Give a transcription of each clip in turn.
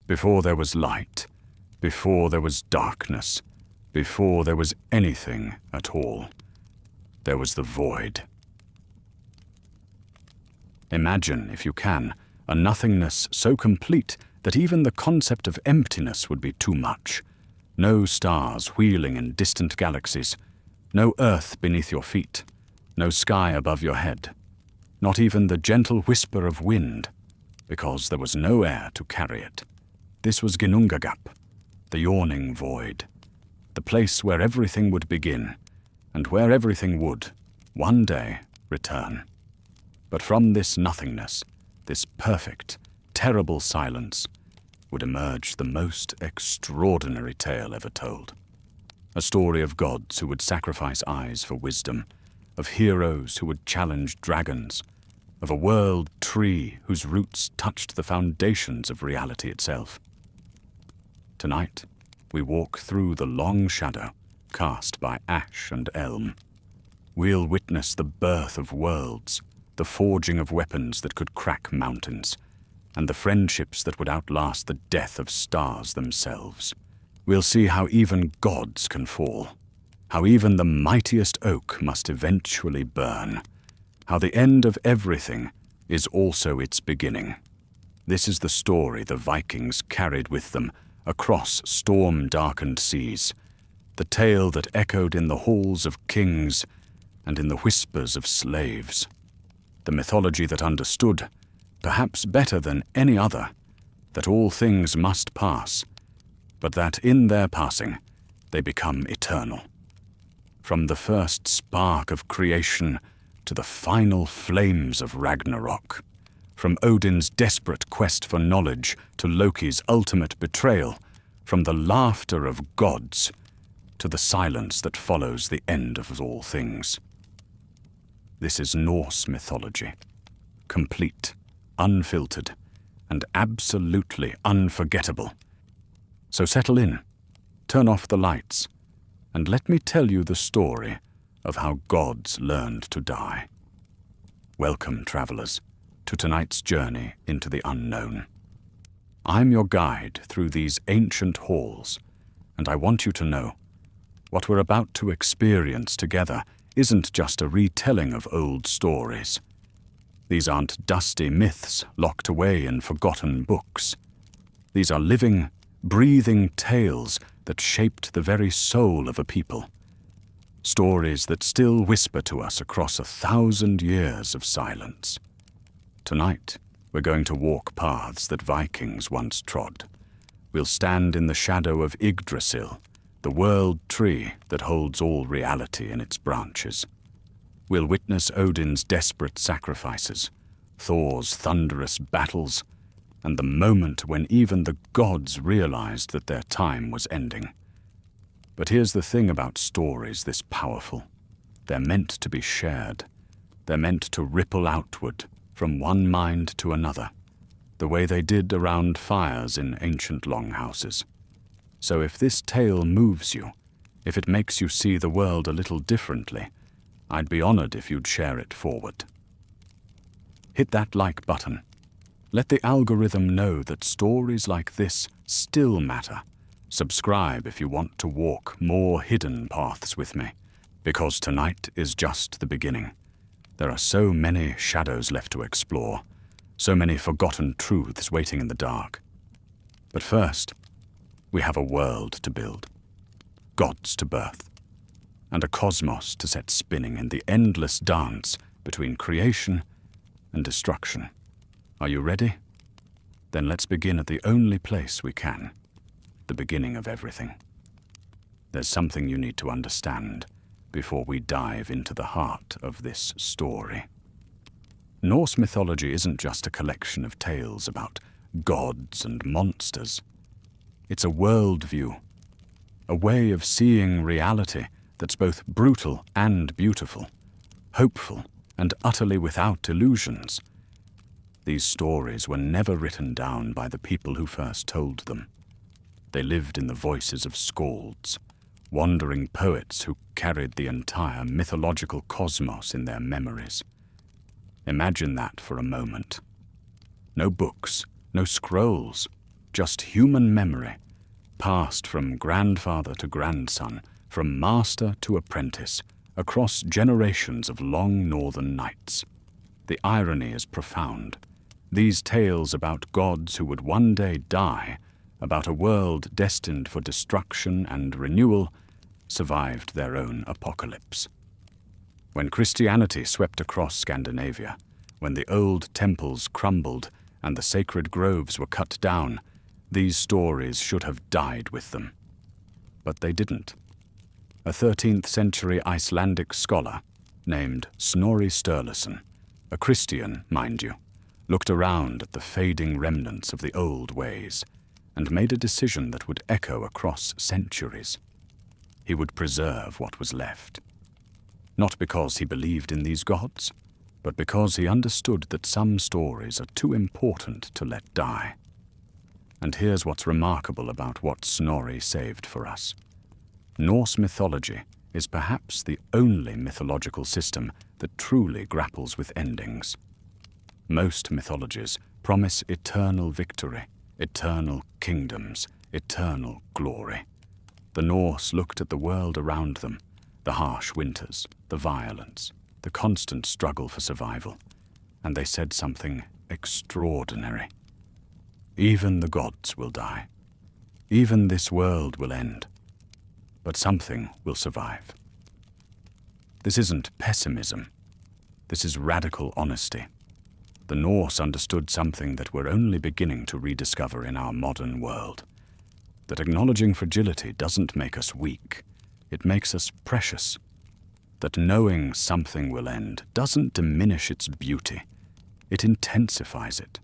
Before there was light, before there was darkness, before there was anything at all, there was the void. Imagine, if you can, a nothingness so complete that even the concept of emptiness would be too much. No stars wheeling in distant galaxies, no earth beneath your feet, no sky above your head, not even the gentle whisper of wind, because there was no air to carry it. This was Ginnungagap, the yawning void, the place where everything would begin, and where everything would, one day, return. But from this nothingness, this perfect, terrible silence, would emerge the most extraordinary tale ever told. A story of gods who would sacrifice eyes for wisdom, of heroes who would challenge dragons, of a world tree whose roots touched the foundations of reality itself. Tonight, we walk through the long shadow cast by ash and elm. We'll witness the birth of worlds, the forging of weapons that could crack mountains, and the friendships that would outlast the death of stars themselves. We'll see how even gods can fall, how even the mightiest oak must eventually burn, how the end of everything is also its beginning. This is the story the Vikings carried with them across storm-darkened seas, the tale that echoed in the halls of kings and in the whispers of slaves, the mythology that understood, perhaps better than any other, that all things must pass, but that in their passing they become eternal. From the first spark of creation to the final flames of Ragnarok, from Odin's desperate quest for knowledge to Loki's ultimate betrayal, from the laughter of gods to the silence that follows the end of all things. This is Norse mythology, complete, unfiltered, and absolutely unforgettable. So settle in, turn off the lights, and let me tell you the story of how gods learned to die. Welcome, travelers, to tonight's journey into the unknown. I'm your guide through these ancient halls, and I want you to know what we're about to experience together isn't just a retelling of old stories. These aren't dusty myths locked away in forgotten books. These are living, breathing tales that shaped the very soul of a people. Stories that still whisper to us across 1,000 years of silence. Tonight, we're going to walk paths that Vikings once trod. We'll stand in the shadow of Yggdrasil, the world tree that holds all reality in its branches. We'll witness Odin's desperate sacrifices, Thor's thunderous battles, and the moment when even the gods realized that their time was ending. But here's the thing about stories this powerful. They're meant to be shared. They're meant to ripple outward from one mind to another, the way they did around fires in ancient longhouses. So if this tale moves you, if it makes you see the world a little differently, I'd be honored if you'd share it forward. Hit that like button. Let the algorithm know that stories like this still matter. Subscribe if you want to walk more hidden paths with me, because tonight is just the beginning. There are so many shadows left to explore, so many forgotten truths waiting in the dark. But first, we have a world to build, gods to birth, and a cosmos to set spinning in the endless dance between creation and destruction. Are you ready? Then let's begin at the only place we can, the beginning of everything. There's something you need to understand before we dive into the heart of this story. Norse mythology isn't just a collection of tales about gods and monsters. It's a worldview, a way of seeing reality that's both brutal and beautiful, hopeful and utterly without illusions. These stories were never written down by the people who first told them. They lived in the voices of skalds, wandering poets who carried the entire mythological cosmos in their memories. Imagine that for a moment. No books, no scrolls, just human memory, passed from grandfather to grandson, from master to apprentice, across generations of long northern nights. The irony is profound. These tales about gods who would one day die, about a world destined for destruction and renewal, survived their own apocalypse. When Christianity swept across Scandinavia, when the old temples crumbled and the sacred groves were cut down, these stories should have died with them. But they didn't. A 13th century Icelandic scholar named Snorri Sturluson, a Christian, mind you, looked around at the fading remnants of the old ways and made a decision that would echo across centuries. He would preserve what was left. Not because he believed in these gods, but because he understood that some stories are too important to let die. And here's what's remarkable about what Snorri saved for us. Norse mythology is perhaps the only mythological system that truly grapples with endings. Most mythologies promise eternal victory, eternal kingdoms, eternal glory. The Norse looked at the world around them, the harsh winters, the violence, the constant struggle for survival, and they said something extraordinary. Even the gods will die. Even this world will end. But something will survive. This isn't pessimism. This is radical honesty. The Norse understood something that we're only beginning to rediscover in our modern world. That acknowledging fragility doesn't make us weak. It makes us precious. That knowing something will end doesn't diminish its beauty. It intensifies it.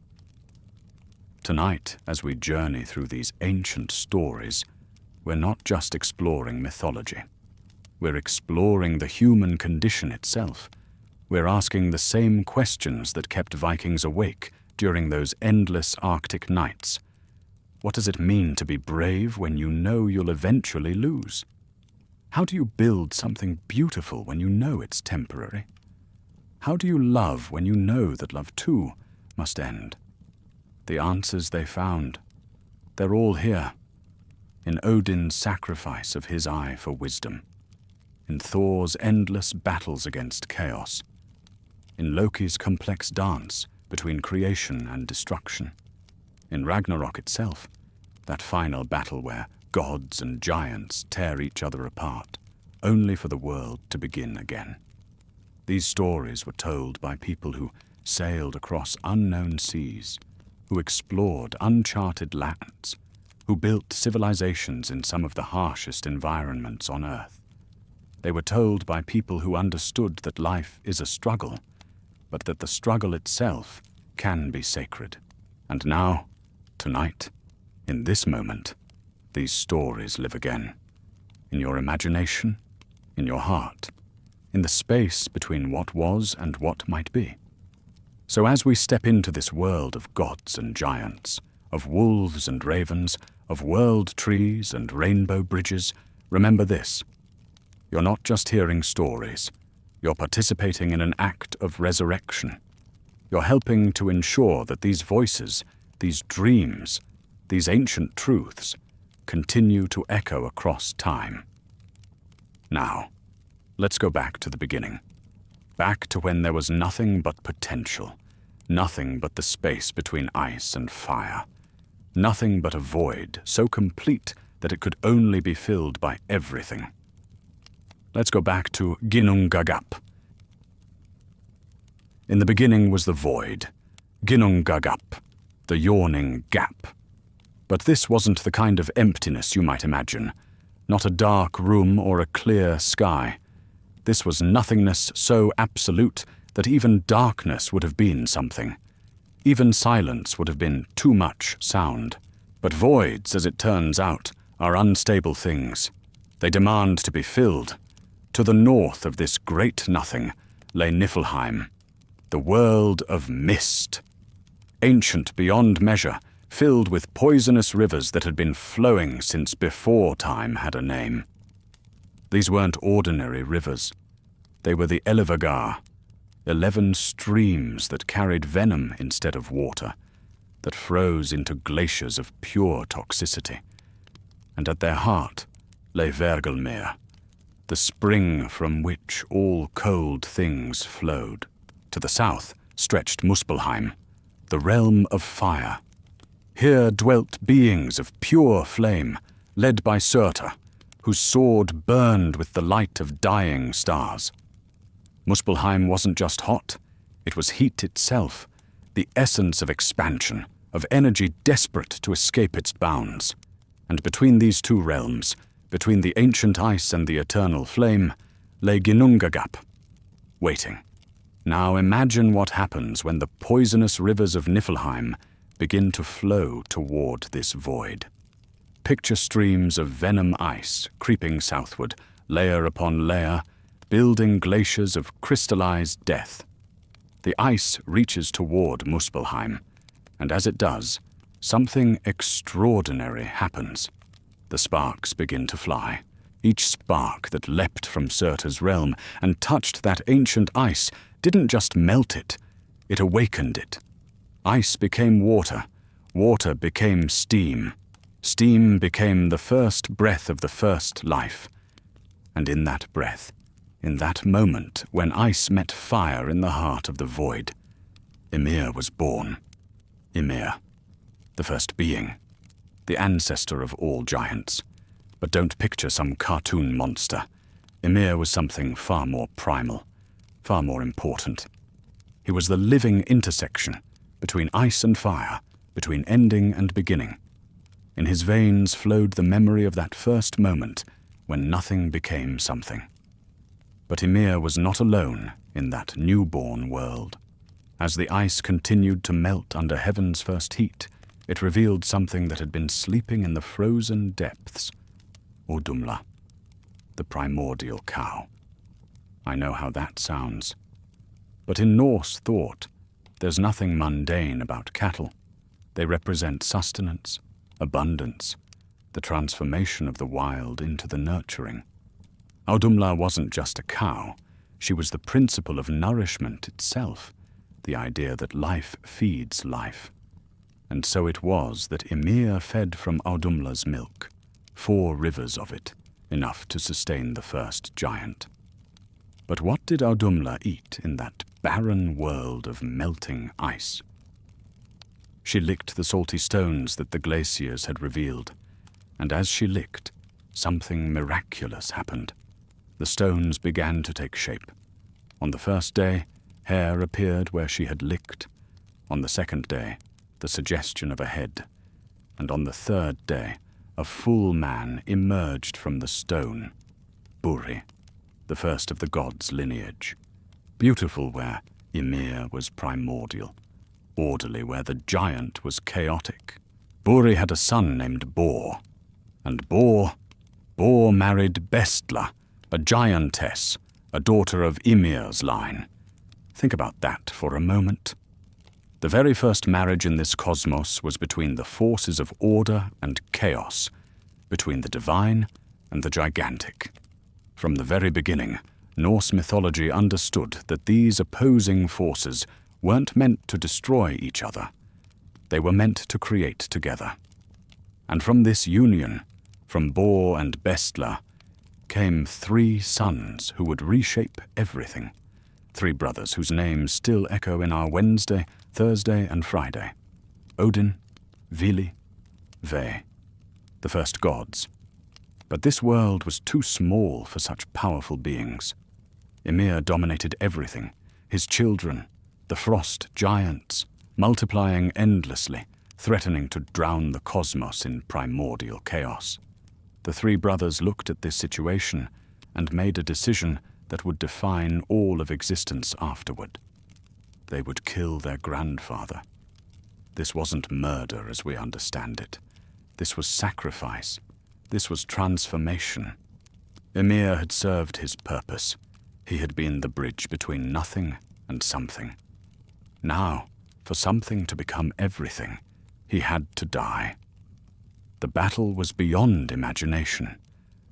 Tonight, as we journey through these ancient stories, we're not just exploring mythology. We're exploring the human condition itself. We're asking the same questions that kept Vikings awake during those endless Arctic nights. What does it mean to be brave when you know you'll eventually lose? How do you build something beautiful when you know it's temporary? How do you love when you know that love too must end? The answers they found, they're all here. In Odin's sacrifice of his eye for wisdom, in Thor's endless battles against chaos, in Loki's complex dance between creation and destruction, in Ragnarok itself, that final battle where gods and giants tear each other apart, only for the world to begin again. These stories were told by people who sailed across unknown seas, who explored uncharted lands, who built civilizations in some of the harshest environments on Earth. They were told by people who understood that life is a struggle, but that the struggle itself can be sacred. And now, tonight, in this moment, these stories live again. In your imagination, in your heart, in the space between what was and what might be. So as we step into this world of gods and giants, of wolves and ravens, of world trees and rainbow bridges, remember this. You're not just hearing stories. You're participating in an act of resurrection. You're helping to ensure that these voices, these dreams, these ancient truths continue to echo across time. Now, let's go back to the beginning. Back to when there was nothing but potential, nothing but the space between ice and fire, nothing but a void so complete that it could only be filled by everything. Let's go back to Ginnungagap. In the beginning was the void, Ginnungagap, the yawning gap. But this wasn't the kind of emptiness you might imagine, not a dark room or a clear sky. This was nothingness so absolute that even darkness would have been something. Even silence would have been too much sound. But voids, as it turns out, are unstable things. They demand to be filled. To the north of this great nothing lay Niflheim, the world of mist. Ancient beyond measure, filled with poisonous rivers that had been flowing since before time had a name. These weren't ordinary rivers. They were the Elivagar, 11 streams that carried venom instead of water, that froze into glaciers of pure toxicity. And at their heart lay Vergelmere, the spring from which all cold things flowed. To the south stretched Muspelheim, the realm of fire. Here dwelt beings of pure flame, led by Surtur, whose sword burned with the light of dying stars. Muspelheim wasn't just hot, it was heat itself, the essence of expansion, of energy desperate to escape its bounds. And between these two realms, between the ancient ice and the eternal flame, lay Ginnungagap, waiting. Now imagine what happens when the poisonous rivers of Niflheim begin to flow toward this void. Picture streams of venom ice creeping southward, layer upon layer, building glaciers of crystallized death. The ice reaches toward Muspelheim, and as it does, something extraordinary happens. The sparks begin to fly. Each spark that leapt from Surtur's realm and touched that ancient ice didn't just melt it, it awakened it. Ice became water, water became steam, steam became the first breath of the first life. And in that breath, in that moment when ice met fire in the heart of the void, Ymir was born. Ymir, the first being, the ancestor of all giants. But don't picture some cartoon monster. Ymir was something far more primal, far more important. He was the living intersection between ice and fire, between ending and beginning. In his veins flowed the memory of that first moment when nothing became something. But Ymir was not alone in that newborn world. As the ice continued to melt under heaven's first heat, it revealed something that had been sleeping in the frozen depths. Odumla, the primordial cow. I know how that sounds. But in Norse thought, there's nothing mundane about cattle. They represent sustenance, abundance, the transformation of the wild into the nurturing. Audumla wasn't just a cow. She was the principle of nourishment itself, the idea that life feeds life. And so it was that Ymir fed from Audumla's milk, 4 rivers of it, enough to sustain the first giant. But what did Audumla eat in that barren world of melting ice? She licked the salty stones that the glaciers had revealed, and as she licked, something miraculous happened. The stones began to take shape. On the first day, hair appeared where she had licked. On the second day, the suggestion of a head. And on the third day, a full man emerged from the stone. Buri, the first of the gods' lineage. Beautiful where Ymir was primordial. Orderly where the giant was chaotic. Buri had a son named Bor. And Bor married Bestla, a giantess, a daughter of Ymir's line. Think about that for a moment. The very first marriage in this cosmos was between the forces of order and chaos, between the divine and the gigantic. From the very beginning, Norse mythology understood that these opposing forces weren't meant to destroy each other. They were meant to create together. And from this union, from Bor and Bestla, came 3 sons who would reshape everything. 3 brothers whose names still echo in our Wednesday, Thursday, and Friday. Odin, Vili, Ve, the first gods. But this world was too small for such powerful beings. Ymir dominated everything, his children, the frost giants, multiplying endlessly, threatening to drown the cosmos in primordial chaos. The 3 brothers looked at this situation and made a decision that would define all of existence afterward. They would kill their grandfather. This wasn't murder as we understand it. This was sacrifice. This was transformation. Ymir had served his purpose. He had been the bridge between nothing and something. Now, for something to become everything, he had to die. The battle was beyond imagination.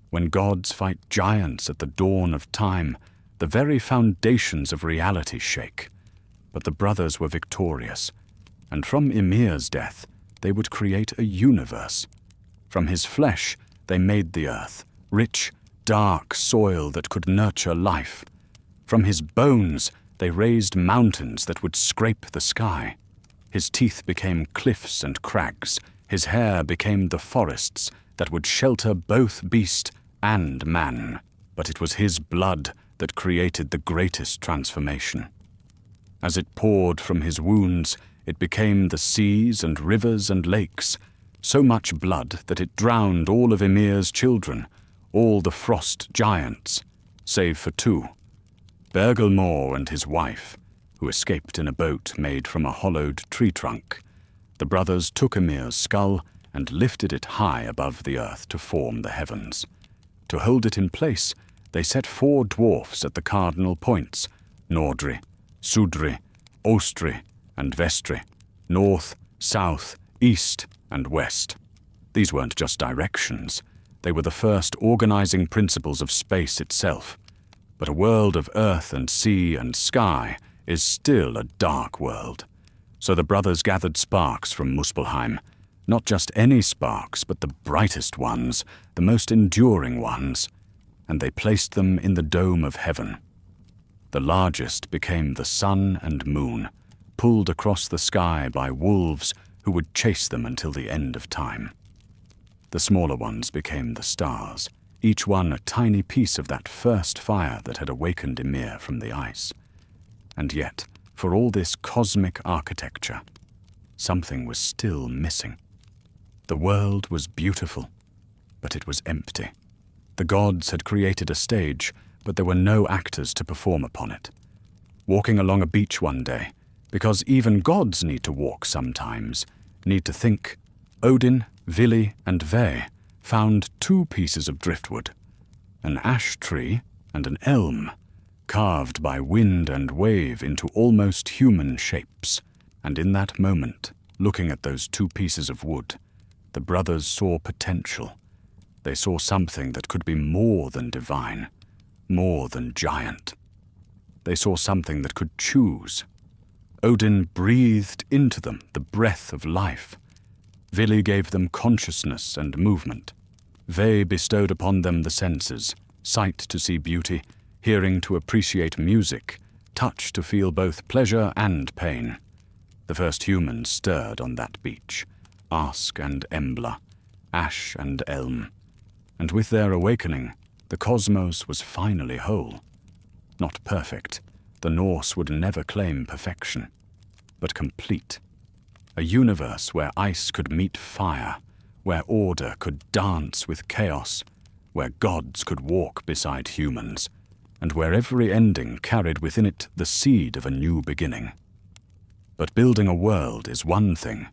When gods fight giants at the dawn of time, the very foundations of reality shake. But the brothers were victorious. and from Ymir's death they would create a universe. From his flesh they made the earth, rich, dark soil that could nurture life. From his bones they raised mountains that would scrape the sky. His teeth became cliffs and crags, his hair became the forests that would shelter both beast and man. But it was his blood that created the greatest transformation. As it poured from his wounds, it became the seas and rivers and lakes, so much blood that it drowned all of Ymir's children, all the frost giants, save for two, Bergelmor and his wife, who escaped in a boat made from a hollowed tree trunk. The brothers took Ymir's skull and lifted it high above the earth to form the heavens. To hold it in place, they set 4 dwarfs at the cardinal points, Nordri, Sudri, Ostri, and Vestri, north, south, east, and west. These weren't just directions. They were the first organizing principles of space itself. But a world of earth and sea and sky is still a dark world. So the brothers gathered sparks from Muspelheim, not just any sparks, but the brightest ones, the most enduring ones, and they placed them in the dome of heaven. The largest became the sun and moon, pulled across the sky by wolves who would chase them until the end of time. The smaller ones became the stars, each one a tiny piece of that first fire that had awakened Ymir from the ice. And yet, for all this cosmic architecture, something was still missing. The world was beautiful, but it was empty. The gods had created a stage, but there were no actors to perform upon it. Walking along a beach one day, because even gods need to walk sometimes, need to think, Odin, Vili, and Ve found 2 pieces of driftwood, an ash tree and an elm, carved by wind and wave into almost human shapes. And in that moment, looking at those 2 pieces of wood, the brothers saw potential. They saw something that could be more than divine, more than giant. They saw something that could choose. Odin breathed into them the breath of life. Vili gave them consciousness and movement. Ve bestowed upon them the senses, sight to see beauty, hearing to appreciate music, touch to feel both pleasure and pain. The first humans stirred on that beach, Ask and Embla, Ash and Elm. And with their awakening, the cosmos was finally whole. Not perfect, the Norse would never claim perfection, but complete. A universe where ice could meet fire, where order could dance with chaos, where gods could walk beside humans, and where every ending carried within it the seed of a new beginning. But building a world is one thing,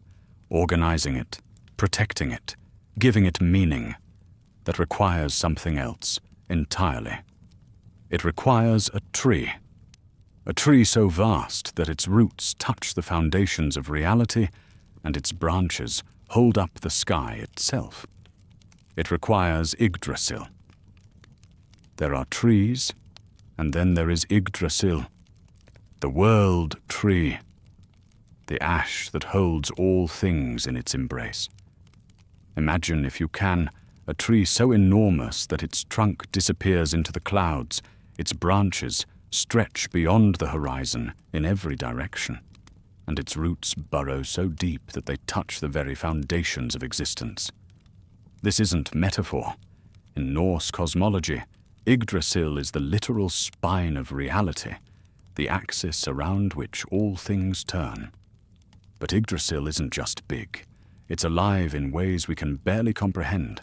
organizing it, protecting it, giving it meaning, that requires something else entirely. It requires a tree so vast that its roots touch the foundations of reality and its branches hold up the sky itself. It requires Yggdrasil. There are trees, and then there is Yggdrasil, the world tree, the ash that holds all things in its embrace. Imagine, if you can, a tree so enormous that its trunk disappears into the clouds, its branches stretch beyond the horizon in every direction, and its roots burrow so deep that they touch the very foundations of existence. This isn't metaphor. In Norse cosmology, Yggdrasil is the literal spine of reality, the axis around which all things turn. But Yggdrasil isn't just big. It's alive in ways we can barely comprehend.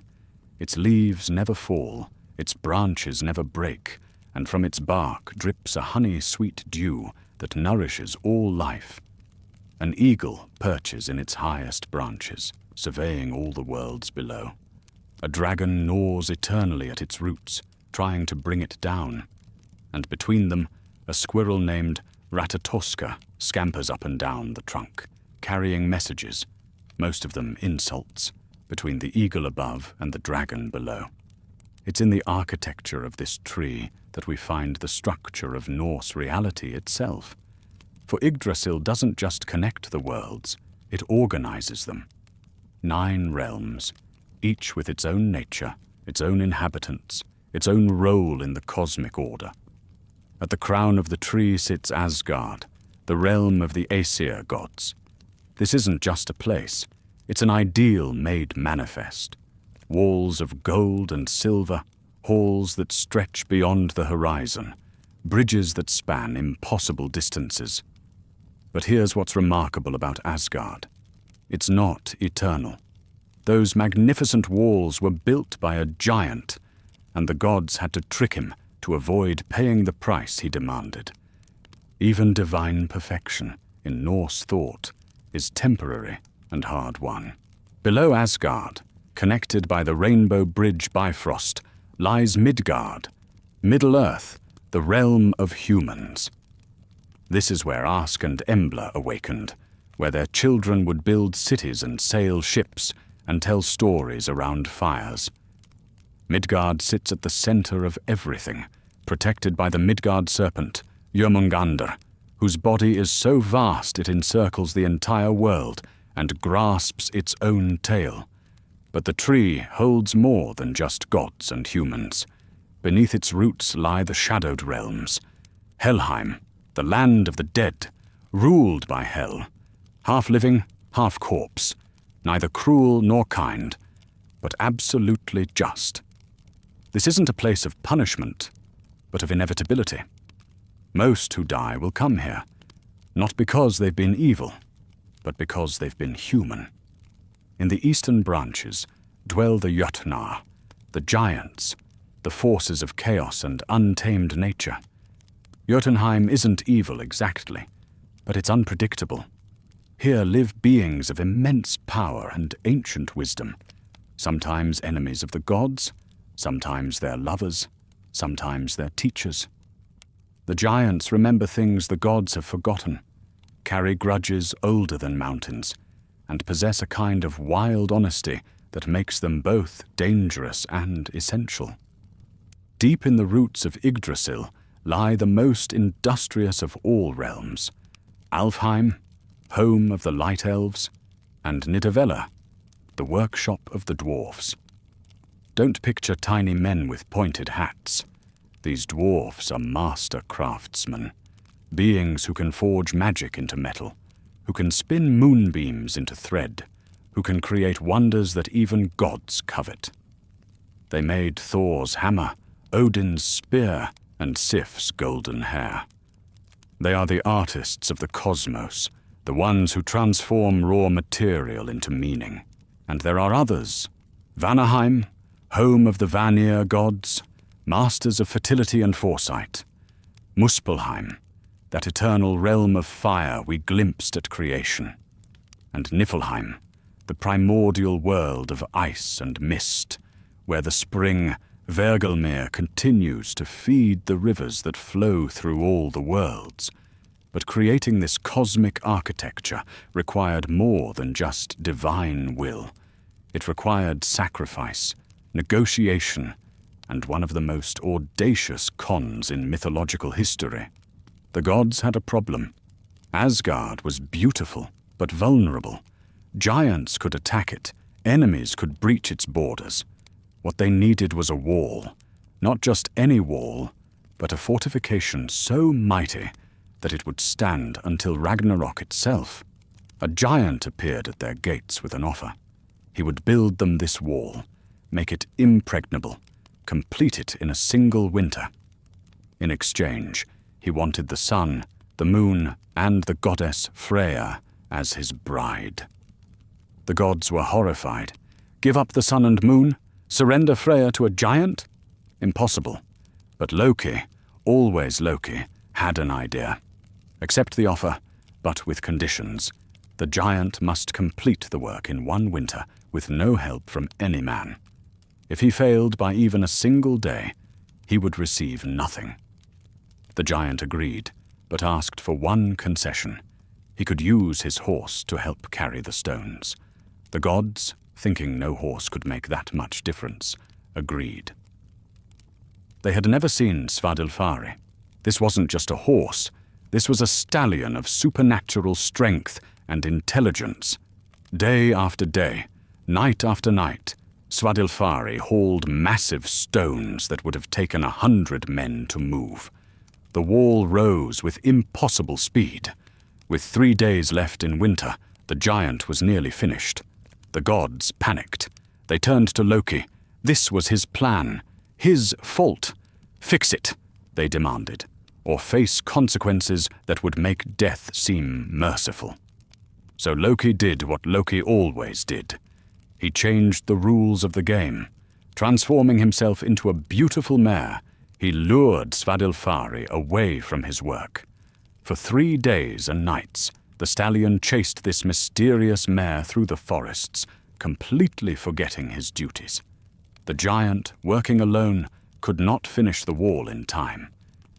Its leaves never fall, its branches never break, and from its bark drips a honey-sweet dew that nourishes all life. An eagle perches in its highest branches, surveying all the worlds below. A dragon gnaws eternally at its roots, trying to bring it down. And between them, a squirrel named Ratatoska scampers up and down the trunk, carrying messages, most of them insults, between the eagle above and the dragon below. It's in the architecture of this tree that we find the structure of Norse reality itself. For Yggdrasil doesn't just connect the worlds, it organizes them. 9 realms, each with its own nature, its own inhabitants, its own role in the cosmic order. At the crown of the tree sits Asgard, the realm of the Aesir gods. This isn't just a place, it's an ideal made manifest. Walls of gold and silver, halls that stretch beyond the horizon, bridges that span impossible distances. But here's what's remarkable about Asgard. It's not eternal. Those magnificent walls were built by a giant, and the gods had to trick him to avoid paying the price he demanded. Even divine perfection, in Norse thought, is temporary and hard-won. Below Asgard, connected by the Rainbow Bridge Bifrost, lies Midgard, Middle-earth, the realm of humans. This is where Ask and Embla awakened, where their children would build cities and sail ships and tell stories around fires. Midgard sits at the center of everything, protected by the Midgard serpent, Jörmungandr, whose body is so vast it encircles the entire world and grasps its own tail. But the tree holds more than just gods and humans. Beneath its roots lie the shadowed realms. Helheim, the land of the dead, ruled by Hel, half living, half corpse, neither cruel nor kind, but absolutely just. This isn't a place of punishment, but of inevitability. Most who die will come here, not because they've been evil, but because they've been human. In the eastern branches dwell the Jötnar, the giants, the forces of chaos and untamed nature. Jotunheim isn't evil exactly, but it's unpredictable. Here live beings of immense power and ancient wisdom, sometimes enemies of the gods, sometimes their lovers, sometimes their teachers. The giants remember things the gods have forgotten, carry grudges older than mountains, and possess a kind of wild honesty that makes them both dangerous and essential. Deep in the roots of Yggdrasil lie the most industrious of all realms, Alfheim, home of the light elves, and Nidavellir, the workshop of the dwarfs. Don't picture tiny men with pointed hats. These dwarfs are master craftsmen, beings who can forge magic into metal, who can spin moonbeams into thread, who can create wonders that even gods covet. They made Thor's hammer, Odin's spear, and Sif's golden hair. They are the artists of the cosmos, the ones who transform raw material into meaning. And there are others. Vanaheim, home of the Vanir gods, masters of fertility and foresight. Muspelheim, that eternal realm of fire we glimpsed at creation. And Niflheim, the primordial world of ice and mist, where the spring Vergelmir continues to feed the rivers that flow through all the worlds. But creating this cosmic architecture required more than just divine will. It required sacrifice, negotiation, and one of the most audacious cons in mythological history. The gods had a problem. Asgard was beautiful, but vulnerable. Giants could attack it, enemies could breach its borders. What they needed was a wall, not just any wall, but a fortification so mighty that it would stand until Ragnarok itself. A giant appeared at their gates with an offer. He would build them this wall, make it impregnable, complete it in a single winter. In exchange, he wanted the sun, the moon, and the goddess Freya as his bride. The gods were horrified. Give up the sun and moon? Surrender Freya to a giant? Impossible. But Loki, always Loki, had an idea. Accept the offer, but with conditions. The giant must complete the work in one winter with no help from any man. If he failed by even a single day, he would receive nothing. The giant agreed, but asked for one concession. He could use his horse to help carry the stones. The gods, thinking no horse could make that much difference, agreed. They had never seen Svadilfari. This wasn't just a horse. This was a stallion of supernatural strength and intelligence Day after day, night after night, Svadilfari hauled massive stones that would have taken 100 men to move. The wall rose with impossible speed. With 3 days left in winter, the giant was nearly finished. The gods panicked. They turned to Loki. This was his plan, his fault. Fix it, they demanded, or face consequences that would make death seem merciful. So Loki did what Loki always did. He changed the rules of the game. Transforming himself into a beautiful mare, he lured Svadilfari away from his work. For 3 days and nights, the stallion chased this mysterious mare through the forests, completely forgetting his duties. The giant, working alone, could not finish the wall in time,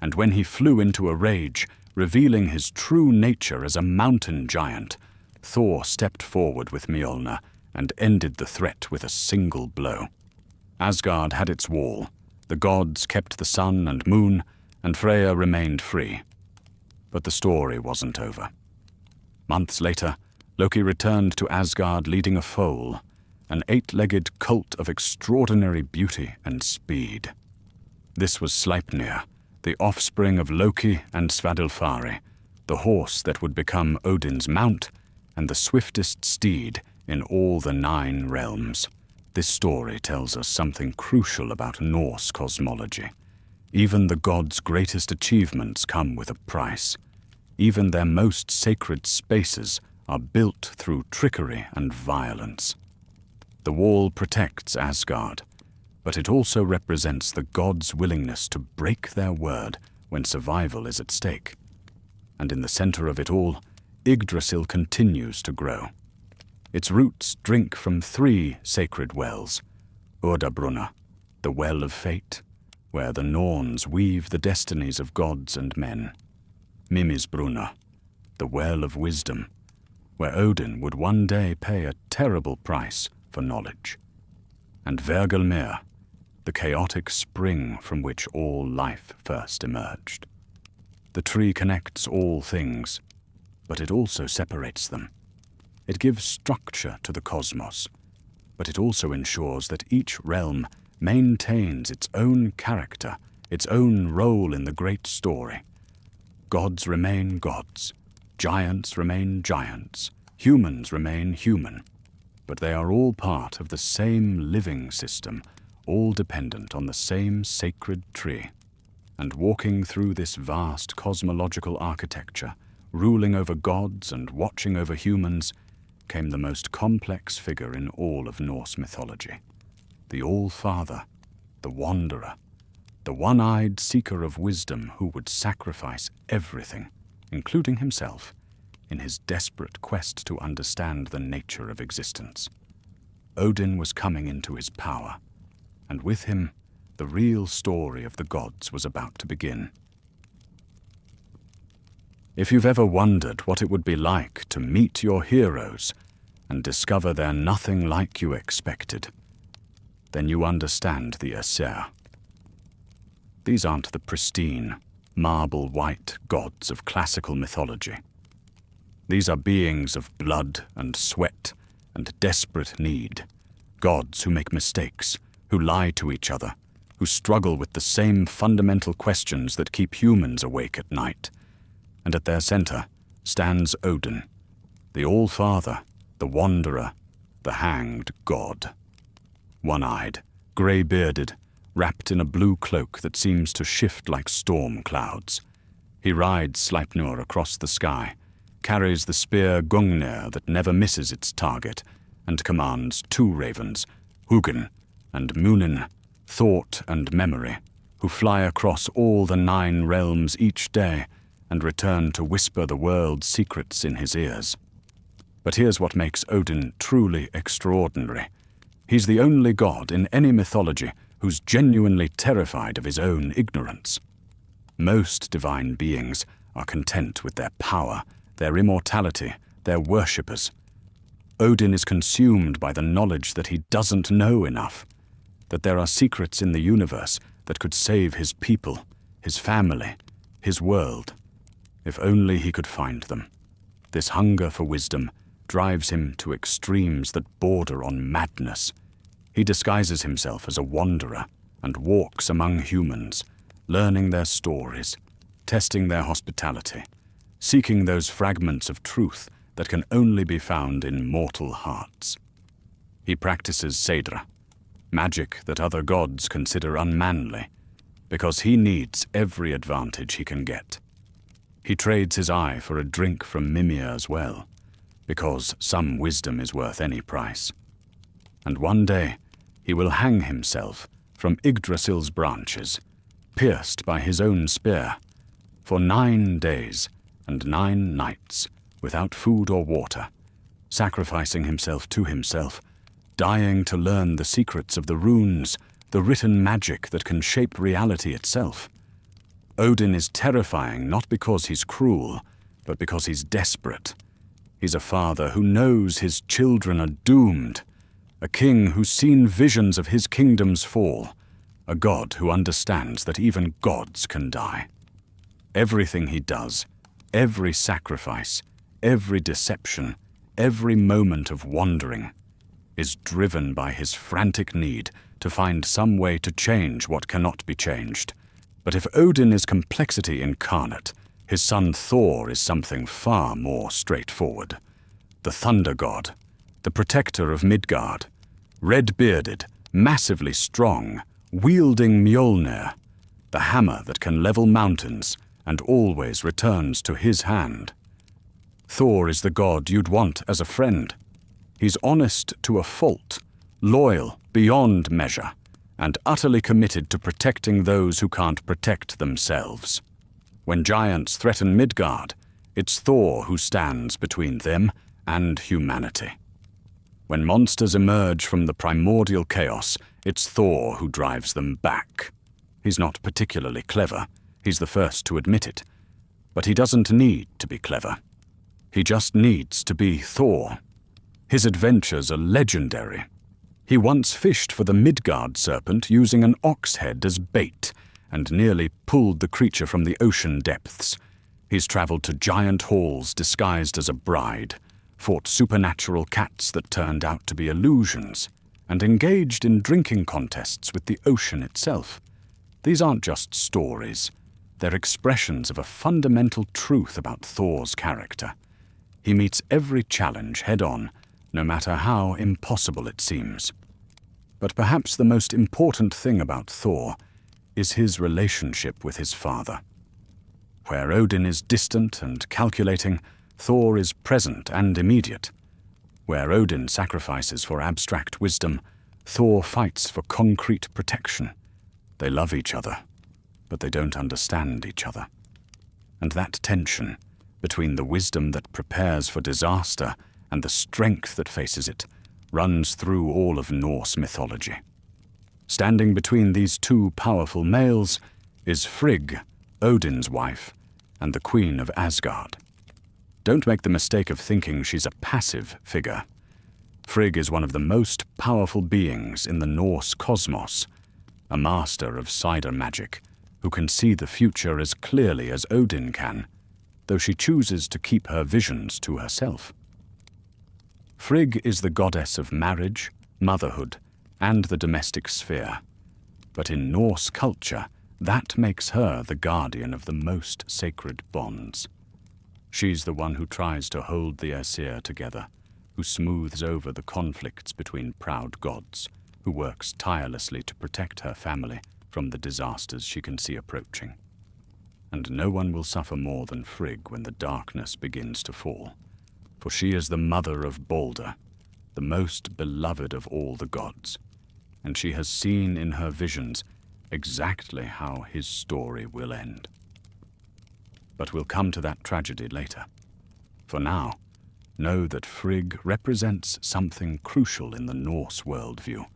and when he flew into a rage, revealing his true nature as a mountain giant, Thor stepped forward with Mjolnir and ended the threat with a single blow. Asgard had its wall, the gods kept the sun and moon, and Freya remained free. But the story wasn't over. Months later, Loki returned to Asgard leading a foal, an 8-legged colt of extraordinary beauty and speed. This was Sleipnir, the offspring of Loki and Svadilfari, the horse that would become Odin's mount and the swiftest steed in all the 9 realms. This story tells us something crucial about Norse cosmology. Even the gods' greatest achievements come with a price. Even their most sacred spaces are built through trickery and violence. The wall protects Asgard, but it also represents the gods' willingness to break their word when survival is at stake. And in the center of it all, Yggdrasil continues to grow. Its roots drink from 3 sacred wells: Urdabrunna, the well of fate, where the Norns weave the destinies of gods and men; Mimisbrunna, the well of wisdom, where Odin would one day pay a terrible price for knowledge; and Hvergelmir, the chaotic spring from which all life first emerged. The tree connects all things, but it also separates them. It gives structure to the cosmos, but it also ensures that each realm maintains its own character, its own role in the great story. Gods remain gods, giants remain giants, humans remain human, but they are all part of the same living system, all dependent on the same sacred tree. And walking through this vast cosmological architecture, ruling over gods and watching over humans, came the most complex figure in all of Norse mythology, the All-Father, the Wanderer, the one-eyed seeker of wisdom who would sacrifice everything, including himself, in his desperate quest to understand the nature of existence. Odin was coming into his power, and with him, the real story of the gods was about to begin. If you've ever wondered what it would be like to meet your heroes and discover they're nothing like you expected, then you understand the Aesir. These aren't the pristine, marble-white gods of classical mythology. These are beings of blood and sweat and desperate need, gods who make mistakes, who lie to each other, who struggle with the same fundamental questions that keep humans awake at night. And at their center stands Odin, the All-Father, the Wanderer, the hanged god. One-eyed, grey-bearded, wrapped in a blue cloak that seems to shift like storm clouds. He rides Sleipnir across the sky, carries the spear Gungnir that never misses its target, and commands 2 ravens, Hugin and Munin, Thought and Memory, who fly across all the 9 realms each day and return to whisper the world's secrets in his ears. But here's what makes Odin truly extraordinary. He's the only god in any mythology who's genuinely terrified of his own ignorance. Most divine beings are content with their power, their immortality, their worshippers. Odin is consumed by the knowledge that he doesn't know enough, that there are secrets in the universe that could save his people, his family, his world. If only he could find them. This hunger for wisdom, drives him to extremes that border on madness. He disguises himself as a wanderer and walks among humans, learning their stories, testing their hospitality, seeking those fragments of truth that can only be found in mortal hearts. He practices Seidra, magic that other gods consider unmanly, because he needs every advantage he can get. He trades his eye for a drink from Mimir's well, because some wisdom is worth any price. And one day he will hang himself from Yggdrasil's branches, pierced by his own spear, for 9 days and 9 nights without food or water, sacrificing himself to himself, dying to learn the secrets of the runes, the written magic that can shape reality itself. Odin is terrifying not because he's cruel, but because he's desperate. He's a father who knows his children are doomed, a king who's seen visions of his kingdom's fall, a god who understands that even gods can die. Everything he does, every sacrifice, every deception, every moment of wandering, is driven by his frantic need to find some way to change what cannot be changed. But if Odin is complexity incarnate, his son Thor is something far more straightforward. The thunder god, the protector of Midgard, red-bearded, massively strong, wielding Mjolnir, the hammer that can level mountains and always returns to his hand. Thor is the god you'd want as a friend. He's honest to a fault, loyal beyond measure, and utterly committed to protecting those who can't protect themselves. When giants threaten Midgard, it's Thor who stands between them and humanity. When monsters emerge from the primordial chaos, it's Thor who drives them back. He's not particularly clever, he's the first to admit it, but he doesn't need to be clever. He just needs to be Thor. His adventures are legendary. He once fished for the Midgard serpent using an ox head as bait and nearly pulled the creature from the ocean depths. He's traveled to giant halls disguised as a bride, fought supernatural cats that turned out to be illusions, and engaged in drinking contests with the ocean itself. These aren't just stories. They're expressions of a fundamental truth about Thor's character. He meets every challenge head-on, no matter how impossible it seems. But perhaps the most important thing about Thor is his relationship with his father. Where Odin is distant and calculating, Thor is present and immediate. Where Odin sacrifices for abstract wisdom, Thor fights for concrete protection. They love each other, but they don't understand each other. And that tension between the wisdom that prepares for disaster and the strength that faces it runs through all of Norse mythology. Standing between these two powerful males is Frigg, Odin's wife, and the Queen of Asgard. Don't make the mistake of thinking she's a passive figure. Frigg is one of the most powerful beings in the Norse cosmos, a master of cider magic who can see the future as clearly as Odin can, though she chooses to keep her visions to herself. Frigg is the goddess of marriage, motherhood, and the domestic sphere. But in Norse culture, that makes her the guardian of the most sacred bonds. She's the one who tries to hold the Aesir together, who smooths over the conflicts between proud gods, who works tirelessly to protect her family from the disasters she can see approaching. And no one will suffer more than Frigg when the darkness begins to fall, for she is the mother of Balder, the most beloved of all the gods, and she has seen in her visions exactly how his story will end. But we'll come to that tragedy later. For now, know that Frigg represents something crucial in the Norse worldview,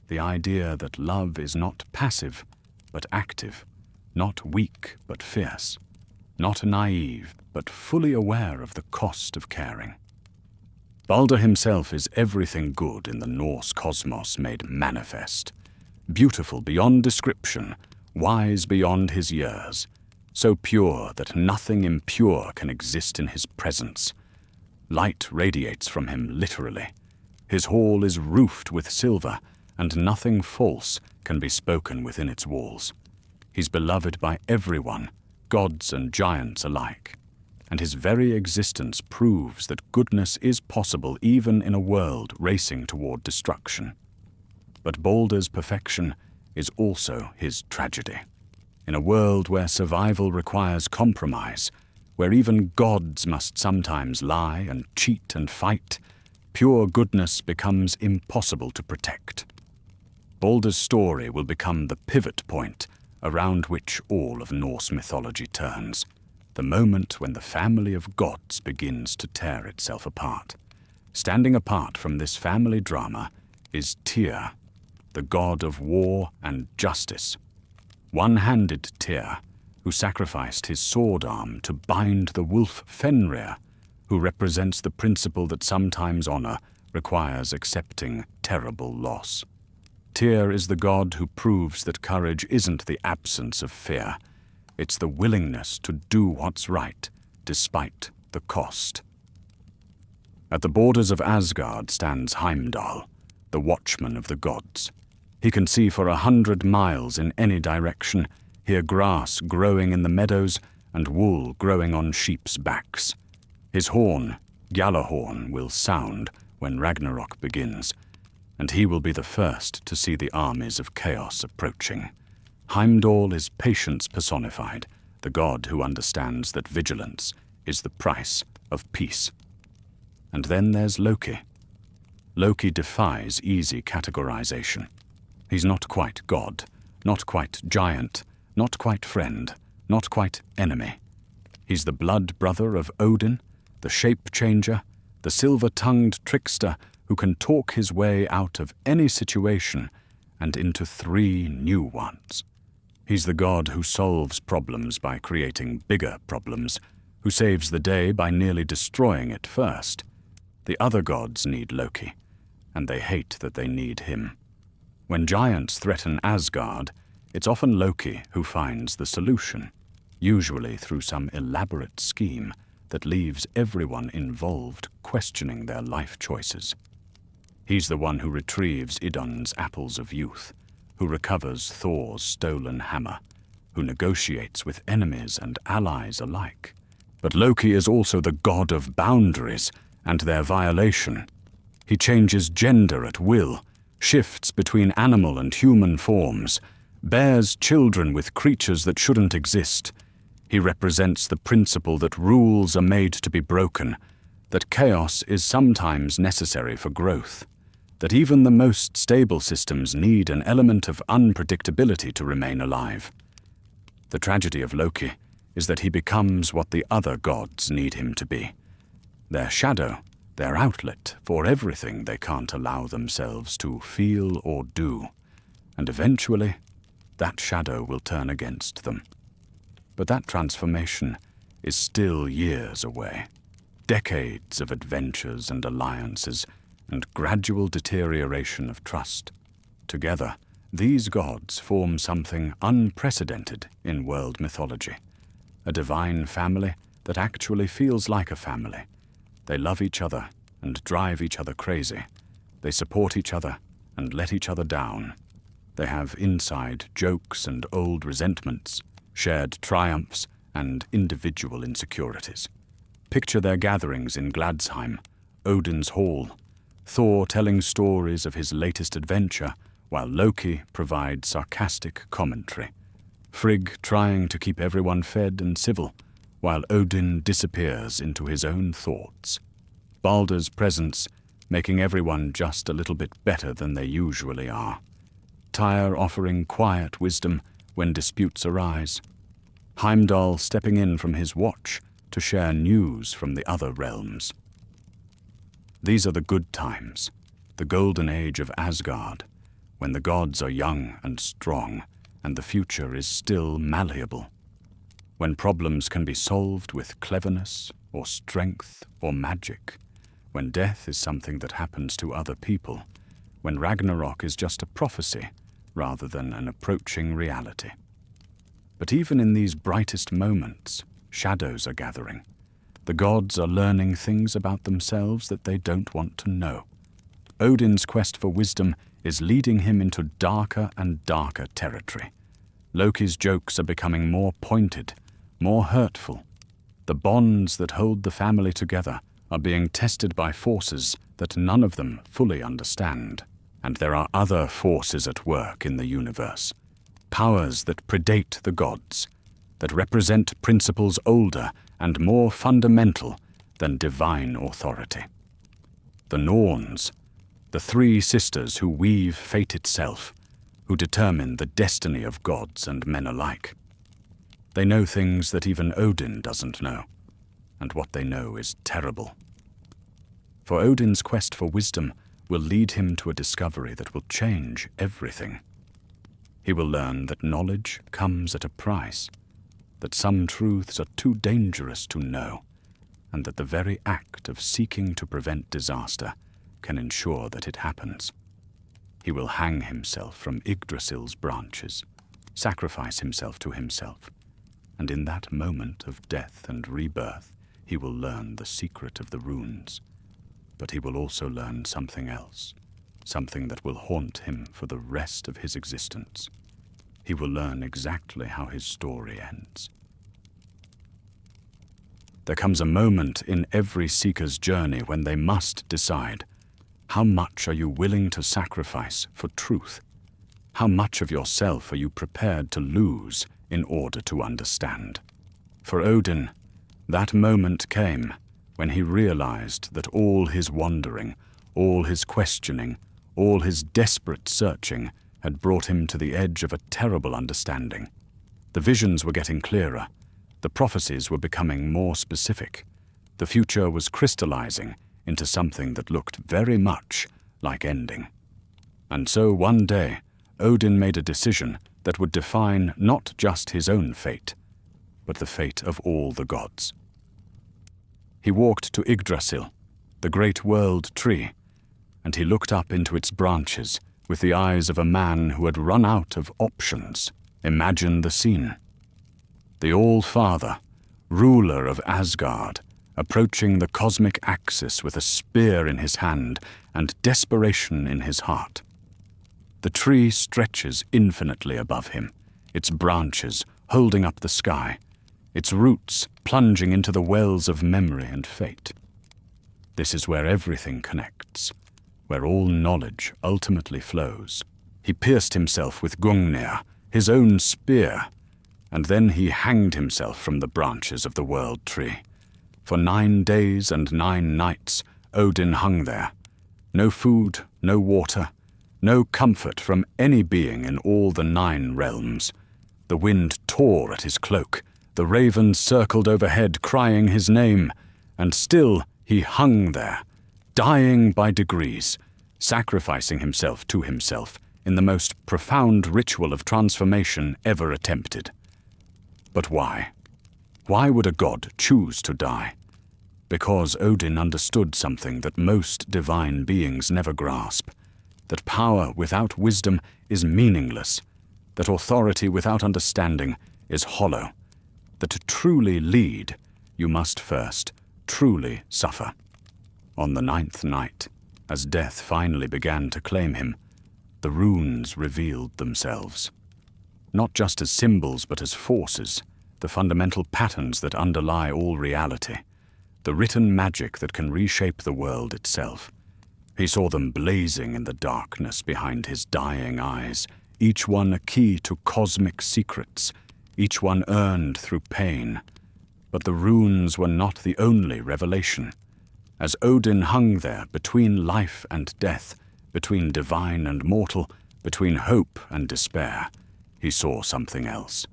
the idea that love is not passive, but active, not weak, but fierce, not naive, but fully aware of the cost of caring. Balder himself is everything good in the Norse cosmos made manifest, beautiful beyond description, wise beyond his years, so pure that nothing impure can exist in his presence. Light radiates from him literally. His hall is roofed with silver, and nothing false can be spoken within its walls. He's beloved by everyone, gods and giants alike, and his very existence proves that goodness is possible even in a world racing toward destruction. But Baldur's perfection is also his tragedy. In a world where survival requires compromise, where even gods must sometimes lie and cheat and fight, pure goodness becomes impossible to protect. Baldur's story will become the pivot point around which all of Norse mythology turns, the moment when the family of gods begins to tear itself apart. Standing apart from this family drama is Tyr, the god of war and justice. One-handed Tyr, who sacrificed his sword arm to bind the wolf Fenrir, who represents the principle that sometimes honor requires accepting terrible loss. Tyr is the god who proves that courage isn't the absence of fear. It's the willingness to do what's right, despite the cost. At the borders of Asgard stands Heimdall, the watchman of the gods. He can see for 100 miles in any direction, hear grass growing in the meadows and wool growing on sheep's backs. His horn, Gjallarhorn, will sound when Ragnarok begins, and he will be the first to see the armies of chaos approaching. Heimdall is patience personified, the god who understands that vigilance is the price of peace. And then there's Loki. Loki defies easy categorization. He's not quite god, not quite giant, not quite friend, not quite enemy. He's the blood brother of Odin, the shape changer, the silver-tongued trickster who can talk his way out of any situation and into 3 new ones. He's the god who solves problems by creating bigger problems, who saves the day by nearly destroying it first. The other gods need Loki, and they hate that they need him. When giants threaten Asgard, it's often Loki who finds the solution, usually through some elaborate scheme that leaves everyone involved questioning their life choices. He's the one who retrieves Idun's apples of youth, who recovers Thor's stolen hammer, who negotiates with enemies and allies alike. But Loki is also the god of boundaries and their violation. He changes gender at will, shifts between animal and human forms, bears children with creatures that shouldn't exist. He represents the principle that rules are made to be broken, that chaos is sometimes necessary for growth, that even the most stable systems need an element of unpredictability to remain alive. The tragedy of Loki is that he becomes what the other gods need him to be, their shadow, their outlet for everything they can't allow themselves to feel or do, and eventually that shadow will turn against them. But that transformation is still years away. Decades of adventures and alliances and gradual deterioration of trust. Together, these gods form something unprecedented in world mythology, a divine family that actually feels like a family. They love each other and drive each other crazy. They support each other and let each other down. They have inside jokes and old resentments, shared triumphs and individual insecurities. Picture their gatherings in Gladsheim, Odin's hall, Thor telling stories of his latest adventure, while Loki provides sarcastic commentary. Frigg trying to keep everyone fed and civil, while Odin disappears into his own thoughts. Baldur's presence making everyone just a little bit better than they usually are. Tyr offering quiet wisdom when disputes arise. Heimdall stepping in from his watch to share news from the other realms. These are the good times, the golden age of Asgard, when the gods are young and strong, and the future is still malleable. When problems can be solved with cleverness, or strength, or magic. When death is something that happens to other people. When Ragnarok is just a prophecy, rather than an approaching reality. But even in these brightest moments, shadows are gathering. The gods are learning things about themselves that they don't want to know. Odin's quest for wisdom is leading him into darker and darker territory. Loki's jokes are becoming more pointed, more hurtful. The bonds that hold the family together are being tested by forces that none of them fully understand. And there are other forces at work in the universe, powers that predate the gods, that represent principles older and more fundamental than divine authority. The Norns, the three sisters who weave fate itself, who determine the destiny of gods and men alike. They know things that even Odin doesn't know, and what they know is terrible. For Odin's quest for wisdom will lead him to a discovery that will change everything. He will learn that knowledge comes at a price, that some truths are too dangerous to know, and that the very act of seeking to prevent disaster can ensure that it happens. He will hang himself from Yggdrasil's branches, sacrifice himself to himself, and in that moment of death and rebirth, he will learn the secret of the runes. But he will also learn something else, something that will haunt him for the rest of his existence. He will learn exactly how his story ends. There comes a moment in every seeker's journey when they must decide, how much are you willing to sacrifice for truth? How much of yourself are you prepared to lose in order to understand? For Odin, that moment came when he realized that all his wandering, all his questioning, all his desperate searching had brought him to the edge of a terrible understanding. The visions were getting clearer. The prophecies were becoming more specific. The future was crystallizing into something that looked very much like ending. And so one day, Odin made a decision that would define not just his own fate, but the fate of all the gods. He walked to Yggdrasil, the great world tree, and he looked up into its branches with the eyes of a man who had run out of options. Imagine the scene. The All-Father, ruler of Asgard, approaching the cosmic axis with a spear in his hand and desperation in his heart. The tree stretches infinitely above him, its branches holding up the sky, its roots plunging into the wells of memory and fate. This is where everything connects, where all knowledge ultimately flows. He pierced himself with Gungnir, his own spear, and then he hanged himself from the branches of the world tree. For 9 days and 9 nights, Odin hung there. No food, no water, no comfort from any being in all the 9 realms. The wind tore at his cloak, the ravens circled overhead crying his name, and still he hung there, dying by degrees, sacrificing himself to himself in the most profound ritual of transformation ever attempted. But why? Why would a god choose to die? Because Odin understood something that most divine beings never grasp, that power without wisdom is meaningless, that authority without understanding is hollow, that to truly lead, you must first truly suffer. On the 9th night, as death finally began to claim him, the runes revealed themselves. Not just as symbols, but as forces, the fundamental patterns that underlie all reality, the written magic that can reshape the world itself. He saw them blazing in the darkness behind his dying eyes, each one a key to cosmic secrets, each one earned through pain. But the runes were not the only revelation. As Odin hung there between life and death, between divine and mortal, between hope and despair, he saw something else.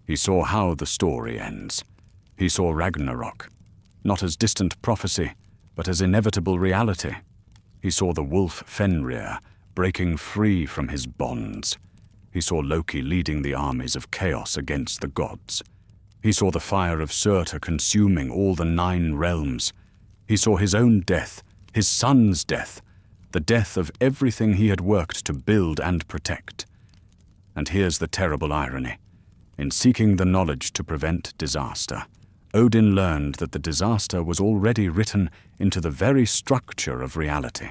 He saw how the story ends. He saw Ragnarok, not as distant prophecy, but as inevitable reality. He saw the wolf Fenrir breaking free from his bonds. He saw Loki leading the armies of chaos against the gods. He saw the fire of Surtur consuming all the 9 realms. He saw his own death, his son's death, the death of everything he had worked to build and protect. And here's the terrible irony. In seeking the knowledge to prevent disaster, Odin learned that the disaster was already written into the very structure of reality.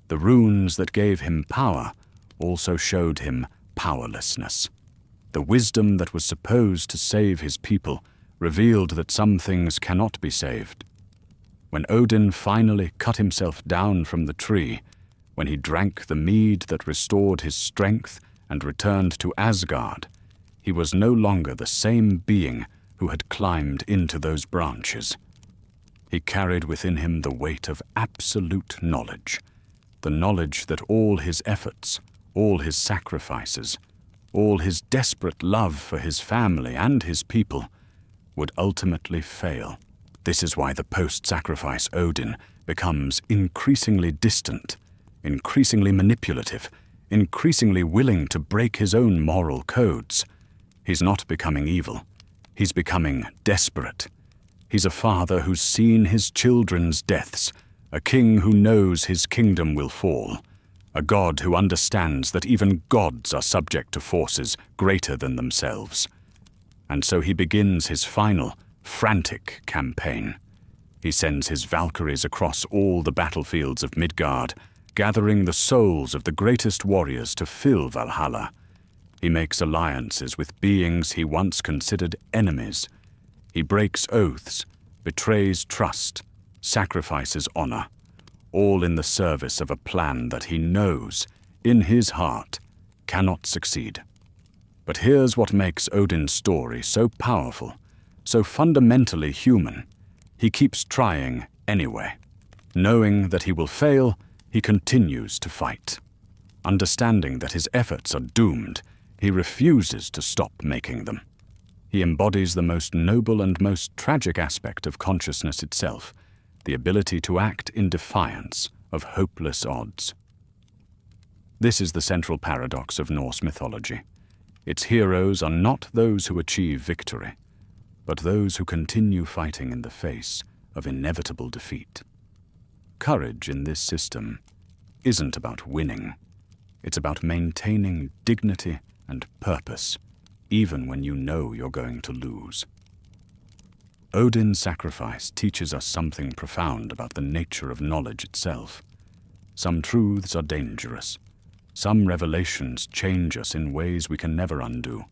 The runes that gave him power also showed him powerlessness. The wisdom that was supposed to save his people revealed that some things cannot be saved. When Odin finally cut himself down from the tree, when he drank the mead that restored his strength and returned to Asgard, he was no longer the same being who had climbed into those branches. He carried within him the weight of absolute knowledge, the knowledge that all his efforts, all his sacrifices, all his desperate love for his family and his people would ultimately fail. This is why the post-sacrifice Odin becomes increasingly distant, increasingly manipulative, increasingly willing to break his own moral codes. He's not becoming evil. He's becoming desperate. He's a father who's seen his children's deaths, a king who knows his kingdom will fall, a god who understands that even gods are subject to forces greater than themselves. And so he begins his final, frantic campaign. He sends his Valkyries across all the battlefields of Midgard, gathering the souls of the greatest warriors to fill Valhalla. He makes alliances with beings he once considered enemies. He breaks oaths, betrays trust, sacrifices honor, all in the service of a plan that he knows, in his heart, cannot succeed. But here's what makes Odin's story so powerful, so fundamentally human. He keeps trying anyway. Knowing that he will fail, he continues to fight. Understanding that his efforts are doomed, he refuses to stop making them. He embodies the most noble and most tragic aspect of consciousness itself, the ability to act in defiance of hopeless odds. This is the central paradox of Norse mythology. Its heroes are not those who achieve victory, but those who continue fighting in the face of inevitable defeat. Courage in this system isn't about winning. It's about maintaining dignity and purpose, even when you know you're going to lose. Odin's sacrifice teaches us something profound about the nature of knowledge itself. Some truths are dangerous. Some revelations change us in ways we can never undo.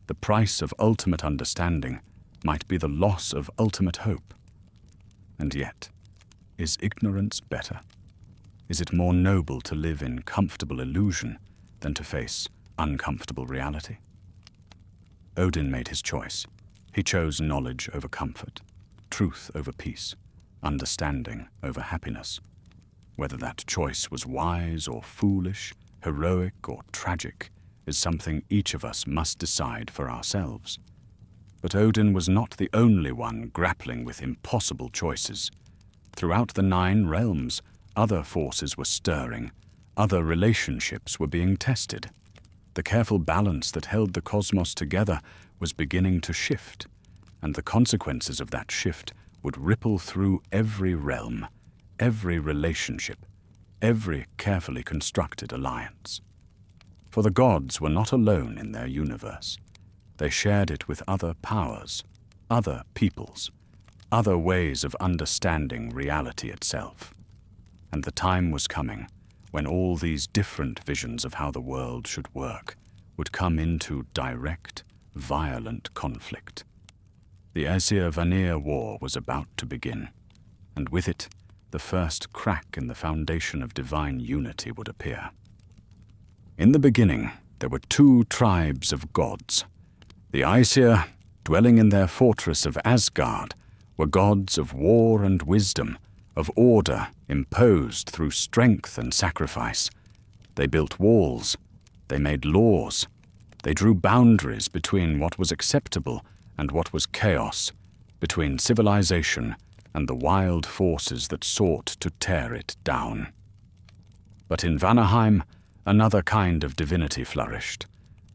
The price of ultimate understanding might be the loss of ultimate hope. And yet, is ignorance better? Is it more noble to live in comfortable illusion than to face uncomfortable reality? Odin made his choice. He chose knowledge over comfort, truth over peace, understanding over happiness. Whether that choice was wise or foolish, heroic or tragic, is something each of us must decide for ourselves. But Odin was not the only one grappling with impossible choices. Throughout the 9 realms, other forces were stirring, other relationships were being tested. The careful balance that held the cosmos together was beginning to shift, and the consequences of that shift would ripple through every realm, every relationship, every carefully constructed alliance. For the gods were not alone in their universe. They shared it with other powers, other peoples, other ways of understanding reality itself. And the time was coming when all these different visions of how the world should work would come into direct, violent conflict. The Aesir-Vanir War was about to begin, and with it, the first crack in the foundation of divine unity would appear. In the beginning, there were 2 tribes of gods. The Aesir, dwelling in their fortress of Asgard, were gods of war and wisdom, of order imposed through strength and sacrifice. They built walls, they made laws, they drew boundaries between what was acceptable and what was chaos, between civilization and the wild forces that sought to tear it down. But in Vanaheim, another kind of divinity flourished.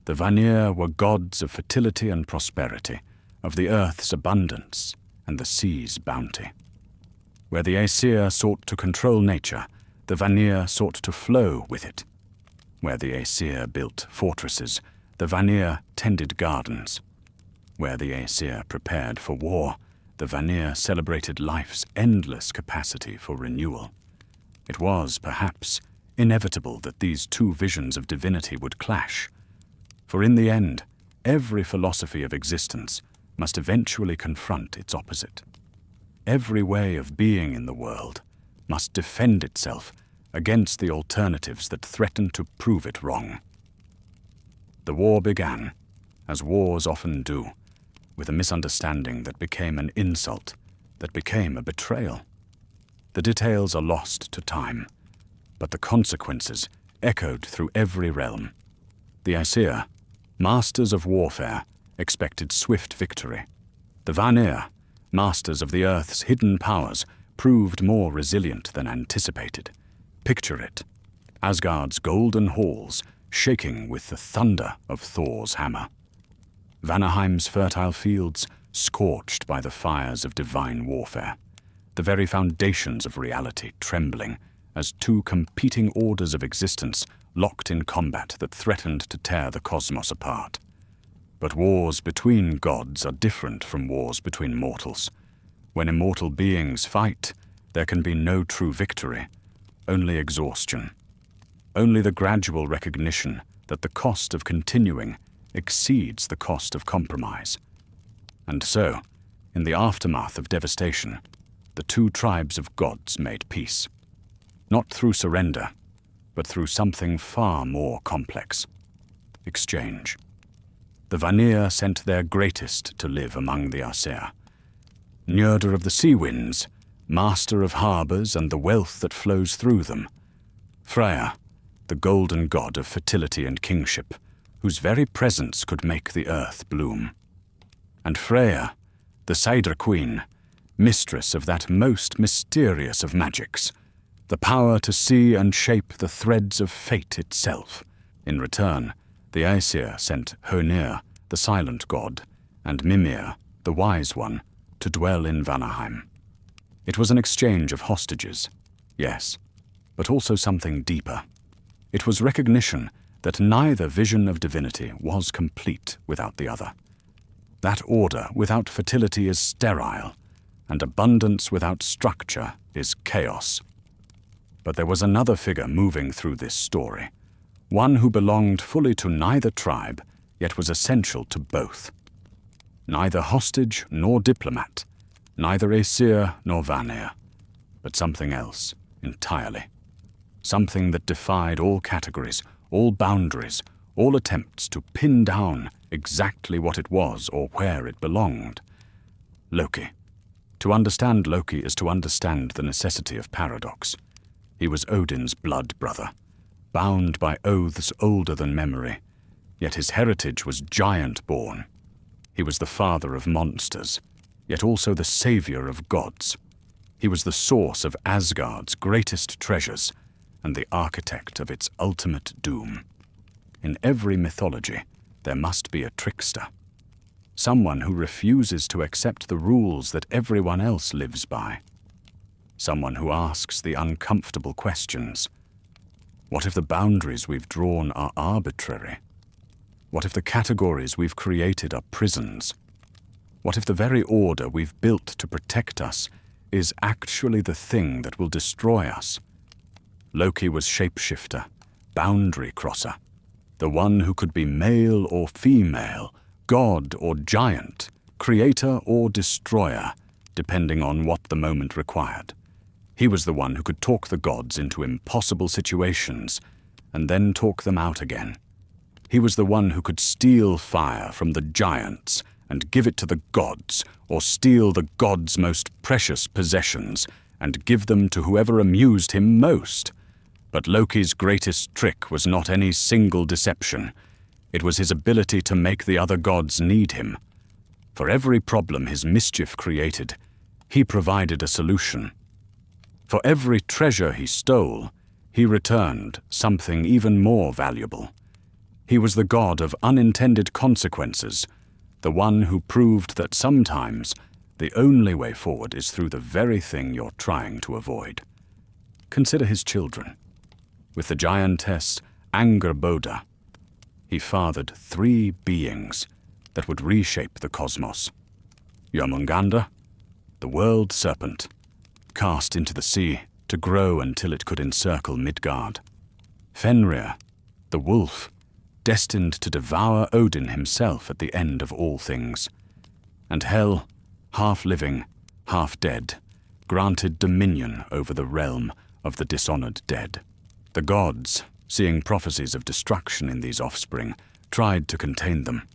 The Vanir were gods of fertility and prosperity, of the earth's abundance and the sea's bounty. Where the Aesir sought to control nature, the Vanir sought to flow with it. Where the Aesir built fortresses, the Vanir tended gardens. Where the Aesir prepared for war, the Vanir celebrated life's endless capacity for renewal. It was, perhaps, inevitable that these two visions of divinity would clash, for in the end, every philosophy of existence must eventually confront its opposite. Every way of being in the world must defend itself against the alternatives that threaten to prove it wrong. The war began, as wars often do, with a misunderstanding that became an insult, that became a betrayal. The details are lost to time, but the consequences echoed through every realm. The Aesir, masters of warfare, expected swift victory. The Vanir, masters of the earth's hidden powers, proved more resilient than anticipated. Picture it: Asgard's golden halls shaking with the thunder of Thor's hammer. Vanaheim's fertile fields scorched by the fires of divine warfare. The very foundations of reality trembling as two competing orders of existence locked in combat that threatened to tear the cosmos apart. But wars between gods are different from wars between mortals. When immortal beings fight, there can be no true victory, only exhaustion. Only the gradual recognition that the cost of continuing exceeds the cost of compromise. And so, in the aftermath of devastation, the two tribes of gods made peace. Not through surrender, but through something far more complex: exchange. The Vanir sent their greatest to live among the Aesir. Njörður of the sea winds, master of harbours and the wealth that flows through them. Freyr, the golden god of fertility and kingship, whose very presence could make the earth bloom. And Freyja, the Saidr queen, mistress of that most mysterious of magics, the power to see and shape the threads of fate itself. In return, the Aesir sent Hönir, the silent god, and Mimir, the wise one, to dwell in Vanaheim. It was an exchange of hostages, yes, but also something deeper. It was recognition that neither vision of divinity was complete without the other. That order without fertility is sterile, and abundance without structure is chaos. But there was another figure moving through this story, one who belonged fully to neither tribe, yet was essential to both. Neither hostage nor diplomat, neither Aesir nor Vanir, but something else entirely. Something that defied all categories, all boundaries, all attempts to pin down exactly what it was or where it belonged. Loki. To understand Loki is to understand the necessity of paradox. He was Odin's blood brother, bound by oaths older than memory, yet his heritage was giant-born. He was the father of monsters, yet also the savior of gods. He was the source of Asgard's greatest treasures, and the architect of its ultimate doom. In every mythology, there must be a trickster. Someone who refuses to accept the rules that everyone else lives by. Someone who asks the uncomfortable questions. What if the boundaries we've drawn are arbitrary? What if the categories we've created are prisons? What if the very order we've built to protect us is actually the thing that will destroy us? Loki was shapeshifter, boundary crosser, the one who could be male or female, god or giant, creator or destroyer, depending on what the moment required. He was the one who could talk the gods into impossible situations and then talk them out again. He was the one who could steal fire from the giants and give it to the gods, or steal the gods' most precious possessions and give them to whoever amused him most. But Loki's greatest trick was not any single deception. It was his ability to make the other gods need him. For every problem his mischief created, he provided a solution. For every treasure he stole, he returned something even more valuable. He was the god of unintended consequences, the one who proved that sometimes the only way forward is through the very thing you're trying to avoid. Consider his children. With the giantess Angerboda, he fathered 3 beings that would reshape the cosmos: Jörmungandr, the world serpent, cast into the sea to grow until it could encircle Midgard. Fenrir, the wolf, destined to devour Odin himself at the end of all things. And Hel, half living, half dead, granted dominion over the realm of the dishonored dead. The gods, seeing prophecies of destruction in these offspring, tried to contain them.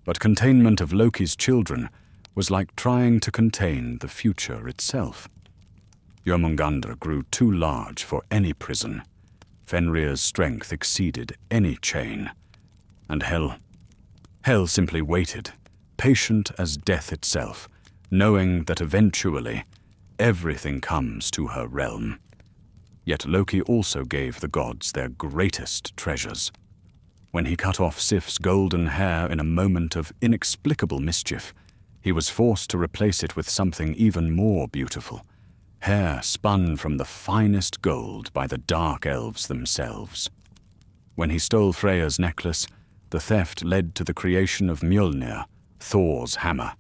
But containment of Loki's children was like trying to contain the future itself. Jörmungandr grew too large for any prison. Fenrir's strength exceeded any chain. And Hel simply waited, patient as death itself, knowing that eventually everything comes to her realm. Yet Loki also gave the gods their greatest treasures. When he cut off Sif's golden hair in a moment of inexplicable mischief, he was forced to replace it with something even more beautiful, hair spun from the finest gold by the dark elves themselves. When he stole Freya's necklace, the theft led to the creation of Mjolnir, Thor's hammer,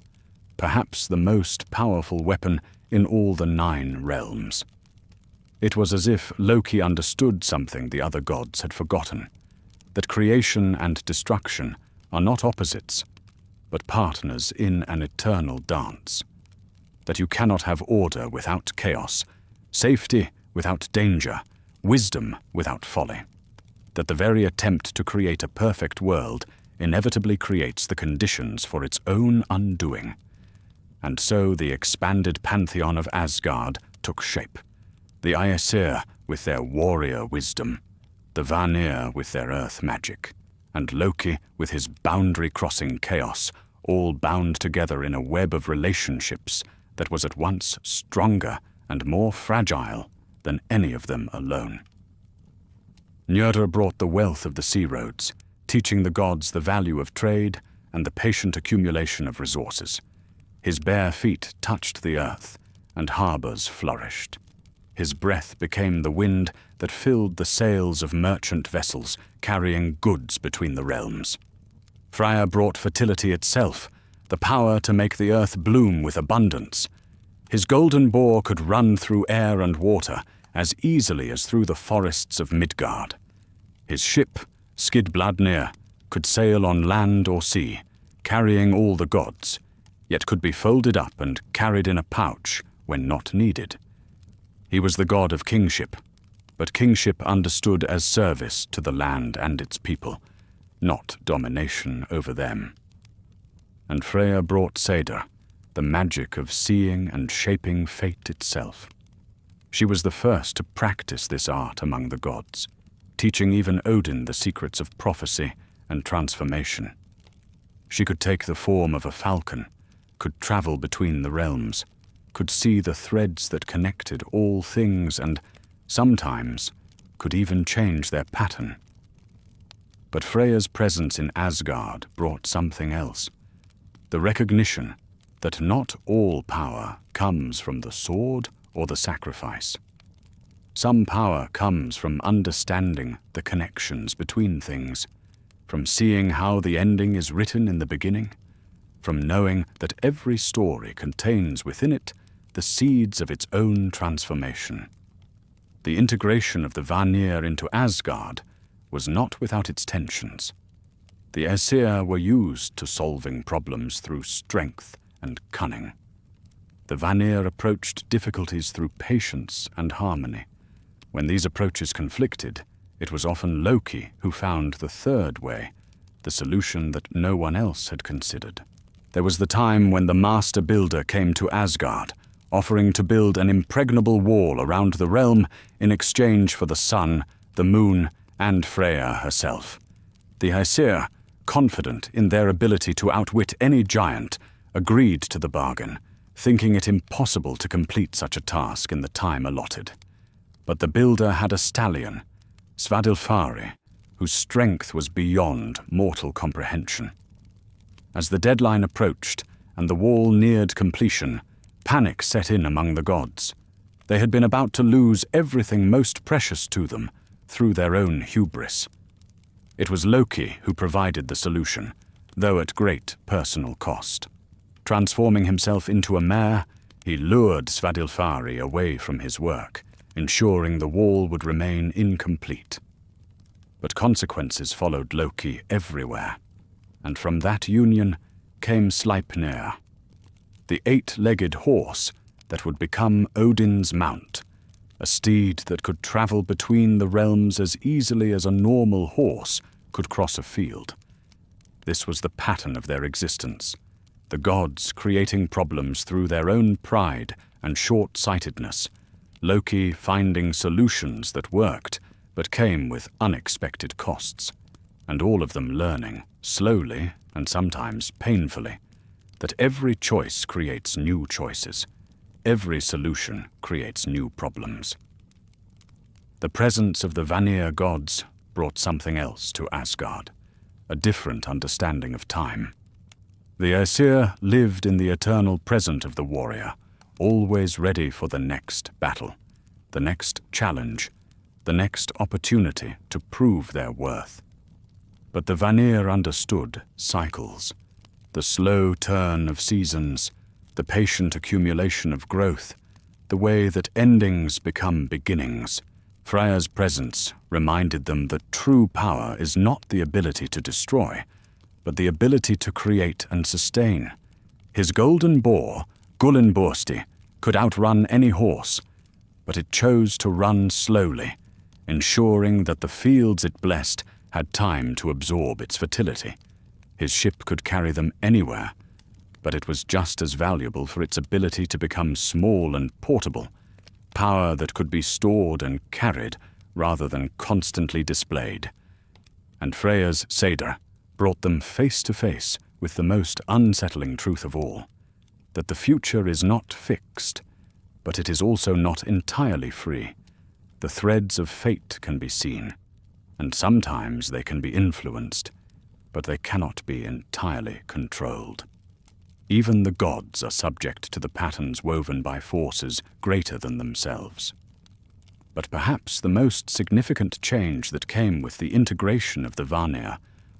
perhaps the most powerful weapon in all the 9 realms. It was as if Loki understood something the other gods had forgotten, that creation and destruction are not opposites, but partners in an eternal dance. That you cannot have order without chaos, safety without danger, wisdom without folly. That the very attempt to create a perfect world inevitably creates the conditions for its own undoing. And so the expanded pantheon of Asgard took shape. The Aesir with their warrior wisdom, the Vanir with their earth magic, and Loki with his boundary-crossing chaos, all bound together in a web of relationships that was at once stronger and more fragile than any of them alone. Njörður brought the wealth of the sea roads, teaching the gods the value of trade and the patient accumulation of resources. His bare feet touched the earth, and harbors flourished. His breath became the wind that filled the sails of merchant vessels carrying goods between the realms. Freya brought fertility itself, the power to make the earth bloom with abundance. His golden boar could run through air and water as easily as through the forests of Midgard. His ship, Skidbladnir, could sail on land or sea, carrying all the gods, yet could be folded up and carried in a pouch when not needed. He was the god of kingship, but kingship understood as service to the land and its people, not domination over them. And Freya brought Seder, the magic of seeing and shaping fate itself. She was the first to practice this art among the gods, teaching even Odin the secrets of prophecy and transformation. She could take the form of a falcon, could travel between the realms, could see the threads that connected all things, and sometimes could even change their pattern. But Freya's presence in Asgard brought something else, the recognition that not all power comes from the sword or the sacrifice. Some power comes from understanding the connections between things, from seeing how the ending is written in the beginning, from knowing that every story contains within it the seeds of its own transformation. The integration of the Vanir into Asgard was not without its tensions. The Aesir were used to solving problems through strength and cunning. The Vanir approached difficulties through patience and harmony. When these approaches conflicted, it was often Loki who found the third way, the solution that no one else had considered. There was the time when the master builder came to Asgard, offering to build an impregnable wall around the realm in exchange for the sun, the moon, and Freya herself. The Aesir, confident in their ability to outwit any giant, agreed to the bargain, thinking it impossible to complete such a task in the time allotted. But the builder had a stallion, Svadilfari, whose strength was beyond mortal comprehension. As the deadline approached and the wall neared completion, panic set in among the gods. They had been about to lose everything most precious to them through their own hubris. It was Loki who provided the solution, though at great personal cost. Transforming himself into a mare, He lured Svadilfari away from his work, ensuring the wall would remain incomplete. But consequences followed Loki everywhere, and from that union came Sleipnir, the 8-legged horse that would become Odin's mount, a steed that could travel between the realms as easily as a normal horse could cross a field. This was the pattern of their existence, the gods creating problems through their own pride and short-sightedness, Loki finding solutions that worked but came with unexpected costs, and all of them learning, slowly and sometimes painfully, that every choice creates new choices, every solution creates new problems. The presence of the Vanir gods brought something else to Asgard, a different understanding of time. The Aesir lived in the eternal present of the warrior, always ready for the next battle, the next challenge, the next opportunity to prove their worth. But the Vanir understood cycles, the slow turn of seasons, the patient accumulation of growth, the way that endings become beginnings. Freya's presence reminded them that true power is not the ability to destroy, but the ability to create and sustain. His golden boar, Gullinbursti, could outrun any horse, but it chose to run slowly, ensuring that the fields it blessed had time to absorb its fertility. His ship could carry them anywhere, but it was just as valuable for its ability to become small and portable, power that could be stored and carried rather than constantly displayed. And Freya's Seder brought them face to face with the most unsettling truth of all, that the future is not fixed, but it is also not entirely free. The threads of fate can be seen, and sometimes they can be influenced, but they cannot be entirely controlled. Even the gods are subject to the patterns woven by forces greater than themselves. But perhaps the most significant change that came with the integration of the Vanir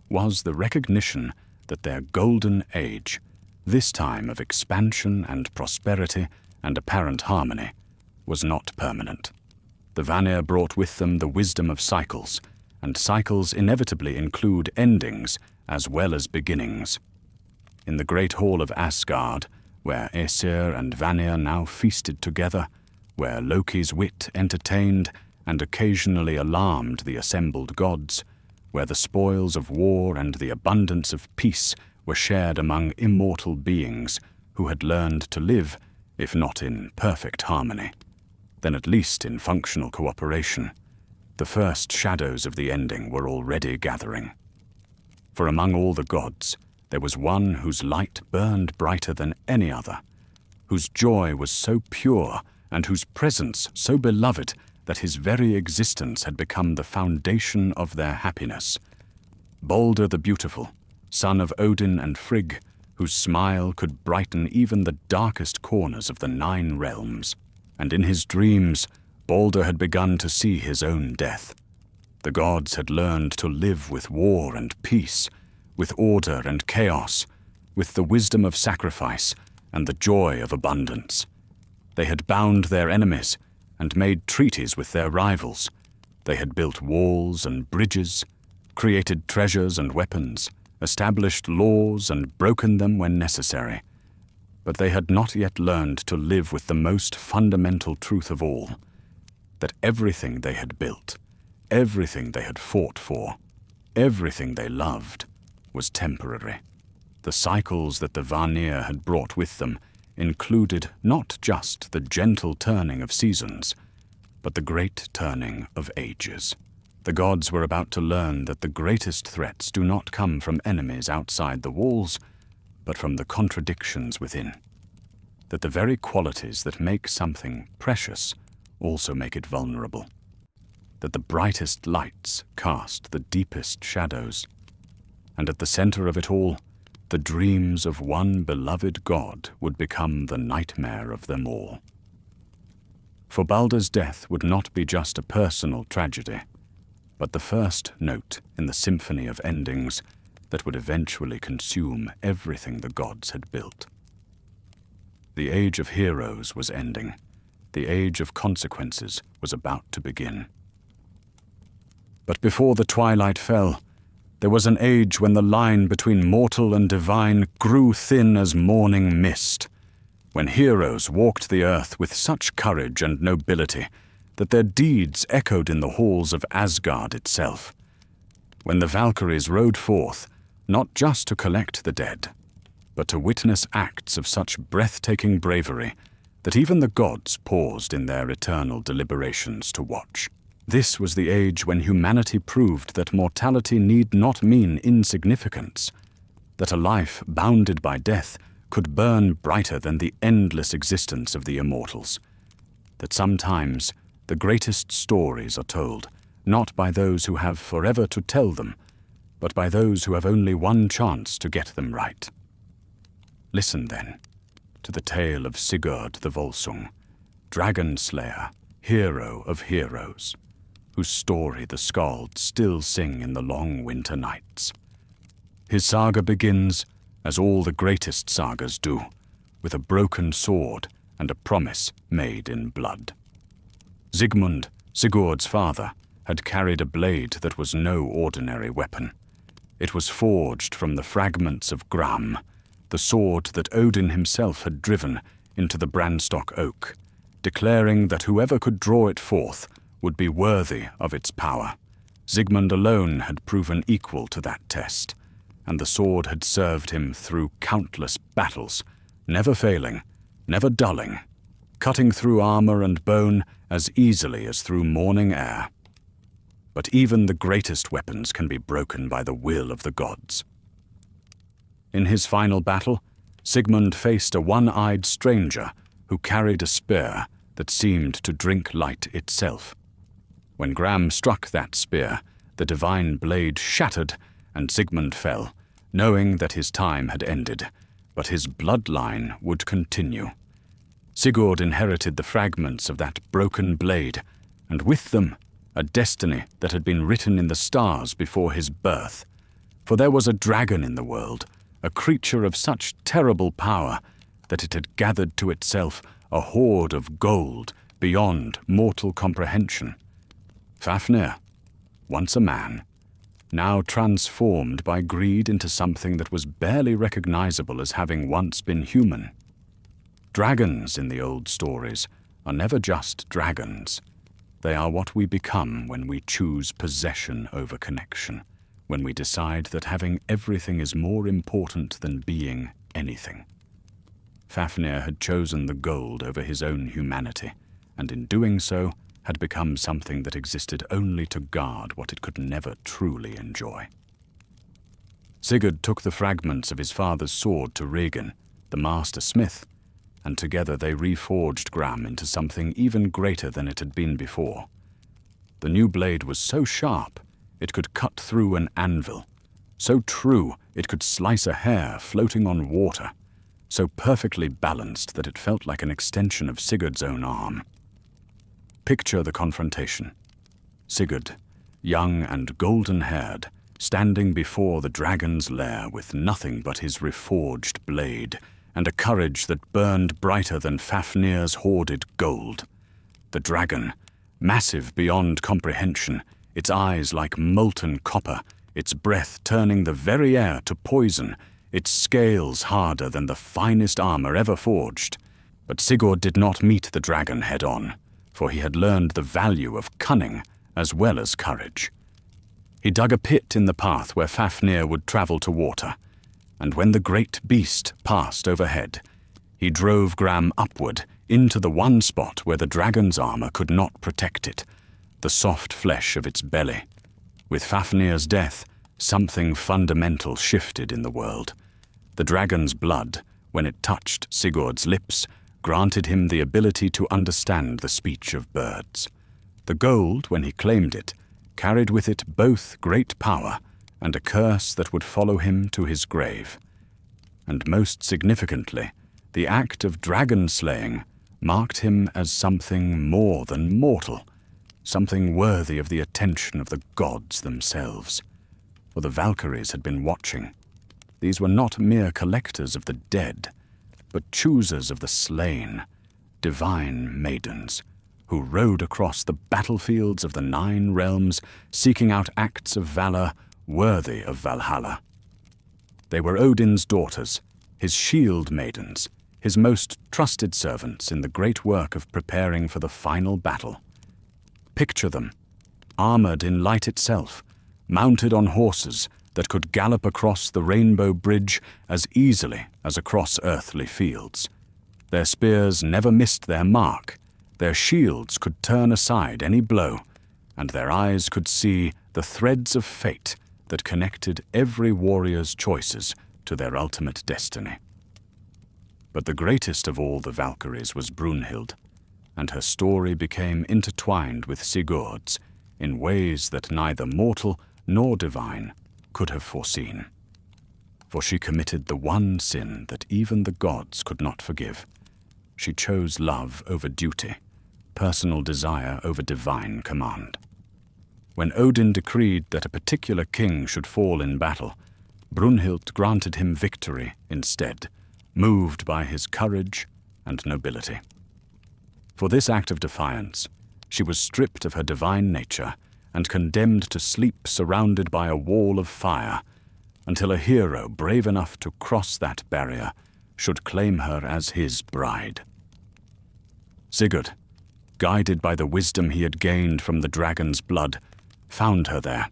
was the recognition that their golden age, this time of expansion and prosperity and apparent harmony, was not permanent. The Vanir brought with them the wisdom of cycles, and cycles inevitably include endings as well as beginnings. In the great hall of Asgard, where Aesir and Vanir now feasted together, where Loki's wit entertained and occasionally alarmed the assembled gods, where the spoils of war and the abundance of peace were shared among immortal beings who had learned to live, if not in perfect harmony, then at least in functional cooperation, the first shadows of the ending were already gathering. For among all the gods, there was one whose light burned brighter than any other, whose joy was so pure and whose presence so beloved that his very existence had become the foundation of their happiness. Balder the Beautiful, son of Odin and Frigg, whose smile could brighten even the darkest corners of the 9 realms. And in his dreams, Balder had begun to see his own death. The gods had learned to live with war and peace, with order and chaos, with the wisdom of sacrifice and the joy of abundance. They had bound their enemies and made treaties with their rivals. They had built walls and bridges, created treasures and weapons, established laws and broken them when necessary. But they had not yet learned to live with the most fundamental truth of all, that everything they had built, everything they had fought for, everything they loved, was temporary. The cycles that the Vanir had brought with them included not just the gentle turning of seasons, but the great turning of ages. The gods were about to learn that the greatest threats do not come from enemies outside the walls, but from the contradictions within. That the very qualities that make something precious also make it vulnerable. That the brightest lights cast the deepest shadows. And at the center of it all, the dreams of one beloved god would become the nightmare of them all. For Balder's death would not be just a personal tragedy, but the first note in the symphony of endings that would eventually consume everything the gods had built. The age of heroes was ending. The age of consequences was about to begin. But before the twilight fell, there was an age when the line between mortal and divine grew thin as morning mist, when heroes walked the earth with such courage and nobility that their deeds echoed in the halls of Asgard itself, when the Valkyries rode forth not just to collect the dead, but to witness acts of such breathtaking bravery that even the gods paused in their eternal deliberations to watch. This was the age when humanity proved that mortality need not mean insignificance, that a life bounded by death could burn brighter than the endless existence of the immortals, that sometimes the greatest stories are told not by those who have forever to tell them, but by those who have only one chance to get them right. Listen, then, to the tale of Sigurd the Volsung, dragon slayer, hero of heroes, whose story the skalds still sing in the long winter nights. His saga begins, as all the greatest sagas do, with a broken sword and a promise made in blood. Sigmund, Sigurd's father, had carried a blade that was no ordinary weapon. It was forged from the fragments of Gram, the sword that Odin himself had driven into the Branstock oak, declaring that whoever could draw it forth would be worthy of its power. Sigmund alone had proven equal to that test, and the sword had served him through countless battles, never failing, never dulling, cutting through armor and bone as easily as through morning air. But even the greatest weapons can be broken by the will of the gods. In his final battle, Sigmund faced a one-eyed stranger who carried a spear that seemed to drink light itself. When Gram struck that spear, the divine blade shattered and Sigmund fell, knowing that his time had ended, but his bloodline would continue. Sigurd inherited the fragments of that broken blade, and with them, a destiny that had been written in the stars before his birth. For there was a dragon in the world, a creature of such terrible power that it had gathered to itself a hoard of gold beyond mortal comprehension. Fafnir, once a man, now transformed by greed into something that was barely recognizable as having once been human. Dragons in the old stories are never just dragons. They are what we become when we choose possession over connection, when we decide that having everything is more important than being anything. Fafnir had chosen the gold over his own humanity, and in doing so had become something that existed only to guard what it could never truly enjoy. Sigurd took the fragments of his father's sword to Regin, the master smith, and together they reforged Gram into something even greater than it had been before. The new blade was so sharp it could cut through an anvil, so true it could slice a hair floating on water, so perfectly balanced that it felt like an extension of Sigurd's own arm. Picture the confrontation. Sigurd, young and golden-haired, standing before the dragon's lair with nothing but his reforged blade and a courage that burned brighter than Fafnir's hoarded gold. The dragon, massive beyond comprehension, its eyes like molten copper, its breath turning the very air to poison, its scales harder than the finest armor ever forged. But Sigurd did not meet the dragon head-on, for he had learned the value of cunning as well as courage. He dug a pit in the path where Fafnir would travel to water, and when the great beast passed overhead, he drove Gram upward into the one spot where the dragon's armor could not protect it, the soft flesh of its belly. With Fafnir's death, something fundamental shifted in the world. The dragon's blood, when it touched Sigurd's lips, granted him the ability to understand the speech of birds. The gold, when he claimed it, carried with it both great power and a curse that would follow him to his grave. And most significantly, the act of dragon-slaying marked him as something more than mortal, something worthy of the attention of the gods themselves. For the Valkyries had been watching. These were not mere collectors of the dead. but choosers of the slain, divine maidens, who rode across the battlefields of the 9 realms, seeking out acts of valor worthy of Valhalla. They were Odin's daughters, his shield maidens, his most trusted servants in the great work of preparing for the final battle. Picture them, armored in light itself, mounted on horses that could gallop across the rainbow bridge as easily as across earthly fields. Their spears never missed their mark, their shields could turn aside any blow, and their eyes could see the threads of fate that connected every warrior's choices to their ultimate destiny. But the greatest of all the Valkyries was Brunhild, and her story became intertwined with Sigurd's in ways that neither mortal nor divine could have foreseen. For she committed the one sin that even the gods could not forgive. She chose love over duty, personal desire over divine command. When Odin decreed that a particular king should fall in battle, Brunhild granted him victory instead, moved by his courage and nobility. For this act of defiance, she was stripped of her divine nature and condemned to sleep surrounded by a wall of fire, until a hero brave enough to cross that barrier should claim her as his bride. Sigurd, guided by the wisdom he had gained from the dragon's blood, found her there.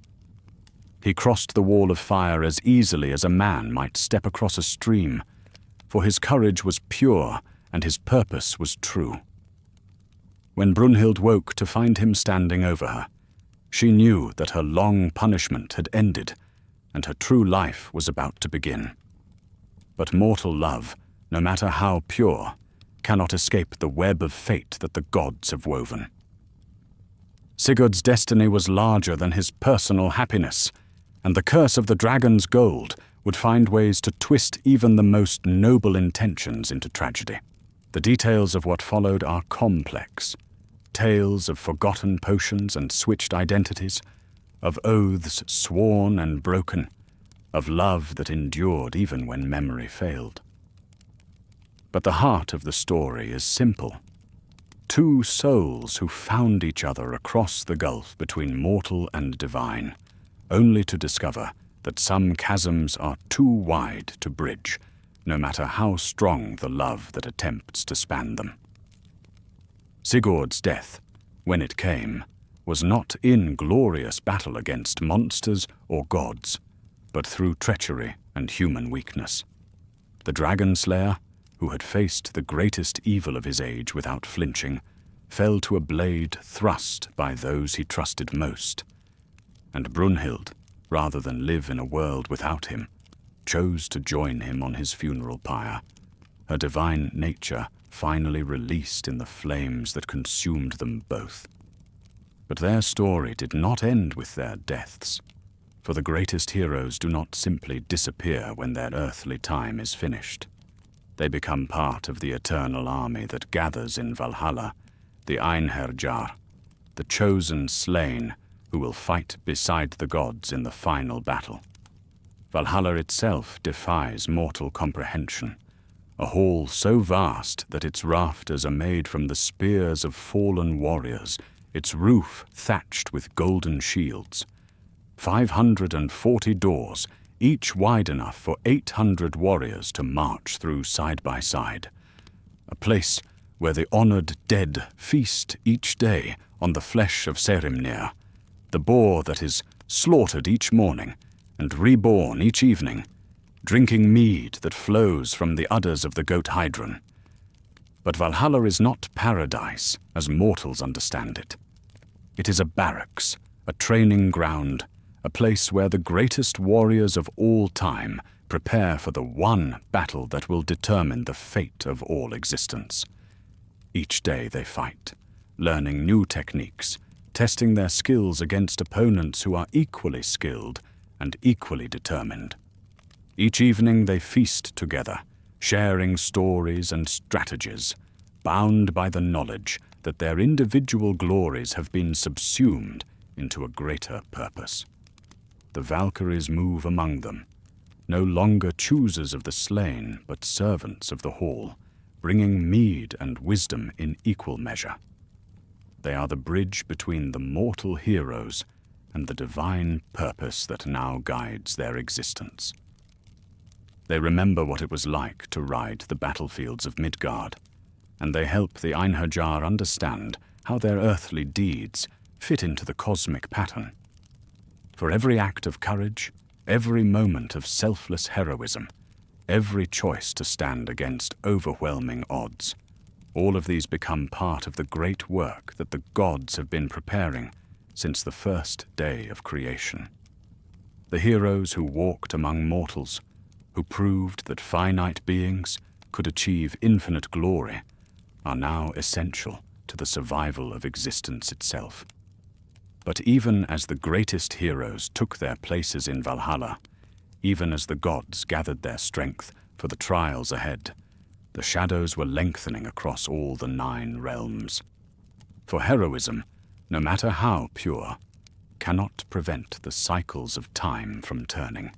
He crossed the wall of fire as easily as a man might step across a stream, for his courage was pure and his purpose was true. When Brunhild woke to find him standing over her, she knew that her long punishment had ended and her true life was about to begin. But mortal love, no matter how pure, cannot escape the web of fate that the gods have woven. Sigurd's destiny was larger than his personal happiness, and the curse of the dragon's gold would find ways to twist even the most noble intentions into tragedy. The details of what followed are complex. Tales of forgotten potions and switched identities, of oaths sworn and broken, of love that endured even when memory failed. But the heart of the story is simple. 2 souls who found each other across the gulf between mortal and divine, only to discover that some chasms are too wide to bridge, no matter how strong the love that attempts to span them. Sigurd's death, when it came, was not in glorious battle against monsters or gods, but through treachery and human weakness. The dragon slayer, who had faced the greatest evil of his age without flinching, fell to a blade thrust by those he trusted most. And Brunhild, rather than live in a world without him, chose to join him on his funeral pyre, her divine nature finally released in the flames that consumed them both. But their story did not end with their deaths, for the greatest heroes do not simply disappear when their earthly time is finished. They become part of the eternal army that gathers in Valhalla, the Einherjar, the chosen slain who will fight beside the gods in the final battle. Valhalla itself defies mortal comprehension, a hall so vast that its rafters are made from the spears of fallen warriors, its roof thatched with golden shields. 540 doors, each wide enough for 800 warriors to march through side by side. A place where the honored dead feast each day on the flesh of Serimnir, the boar that is slaughtered each morning and reborn each evening, drinking mead that flows from the udders of the goat Hydron. But Valhalla is not paradise as mortals understand it. It is a barracks, a training ground, a place where the greatest warriors of all time prepare for the one battle that will determine the fate of all existence. Each day they fight, learning new techniques, testing their skills against opponents who are equally skilled and equally determined. Each evening they feast together, sharing stories and strategies, bound by the knowledge that their individual glories have been subsumed into a greater purpose. The Valkyries move among them, no longer choosers of the slain, but servants of the hall, bringing mead and wisdom in equal measure. They are the bridge between the mortal heroes and the divine purpose that now guides their existence. They remember what it was like to ride the battlefields of Midgard, and they help the Einherjar understand how their earthly deeds fit into the cosmic pattern. For every act of courage, every moment of selfless heroism, every choice to stand against overwhelming odds, all of these become part of the great work that the gods have been preparing since the first day of creation. The heroes who walked among mortals, who proved that finite beings could achieve infinite glory, are now essential to the survival of existence itself. But even as the greatest heroes took their places in Valhalla, even as the gods gathered their strength for the trials ahead, the shadows were lengthening across all the 9 realms. For heroism, no matter how pure, cannot prevent the cycles of time from turning.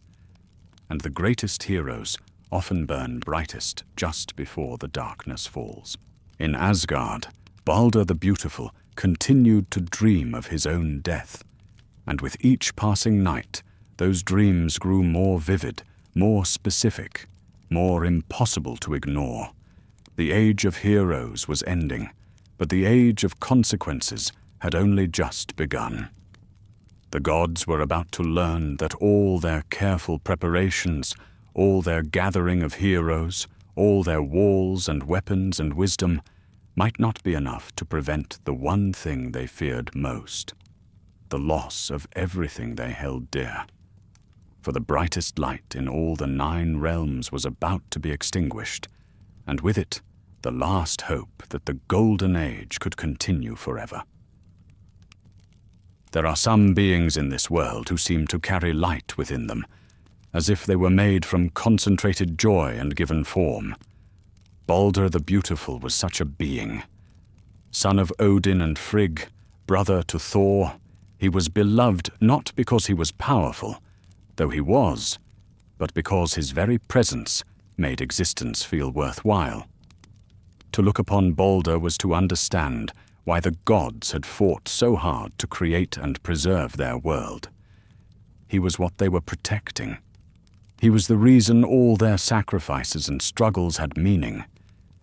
And the greatest heroes often burn brightest just before the darkness falls. In Asgard, Balder the Beautiful continued to dream of his own death, and with each passing night, those dreams grew more vivid, more specific, more impossible to ignore. The age of heroes was ending, but the age of consequences had only just begun. The gods were about to learn that all their careful preparations, all their gathering of heroes, all their walls and weapons and wisdom might not be enough to prevent the one thing they feared most, the loss of everything they held dear. For the brightest light in all the 9 realms was about to be extinguished, and with it, the last hope that the Golden Age could continue forever. There are some beings in this world who seem to carry light within them, as if they were made from concentrated joy and given form. Balder the Beautiful was such a being. Son of Odin and Frigg, brother to Thor, he was beloved not because he was powerful, though he was, but because his very presence made existence feel worthwhile. To look upon Balder was to understand why the gods had fought so hard to create and preserve their world. He was what they were protecting. He was the reason all their sacrifices and struggles had meaning.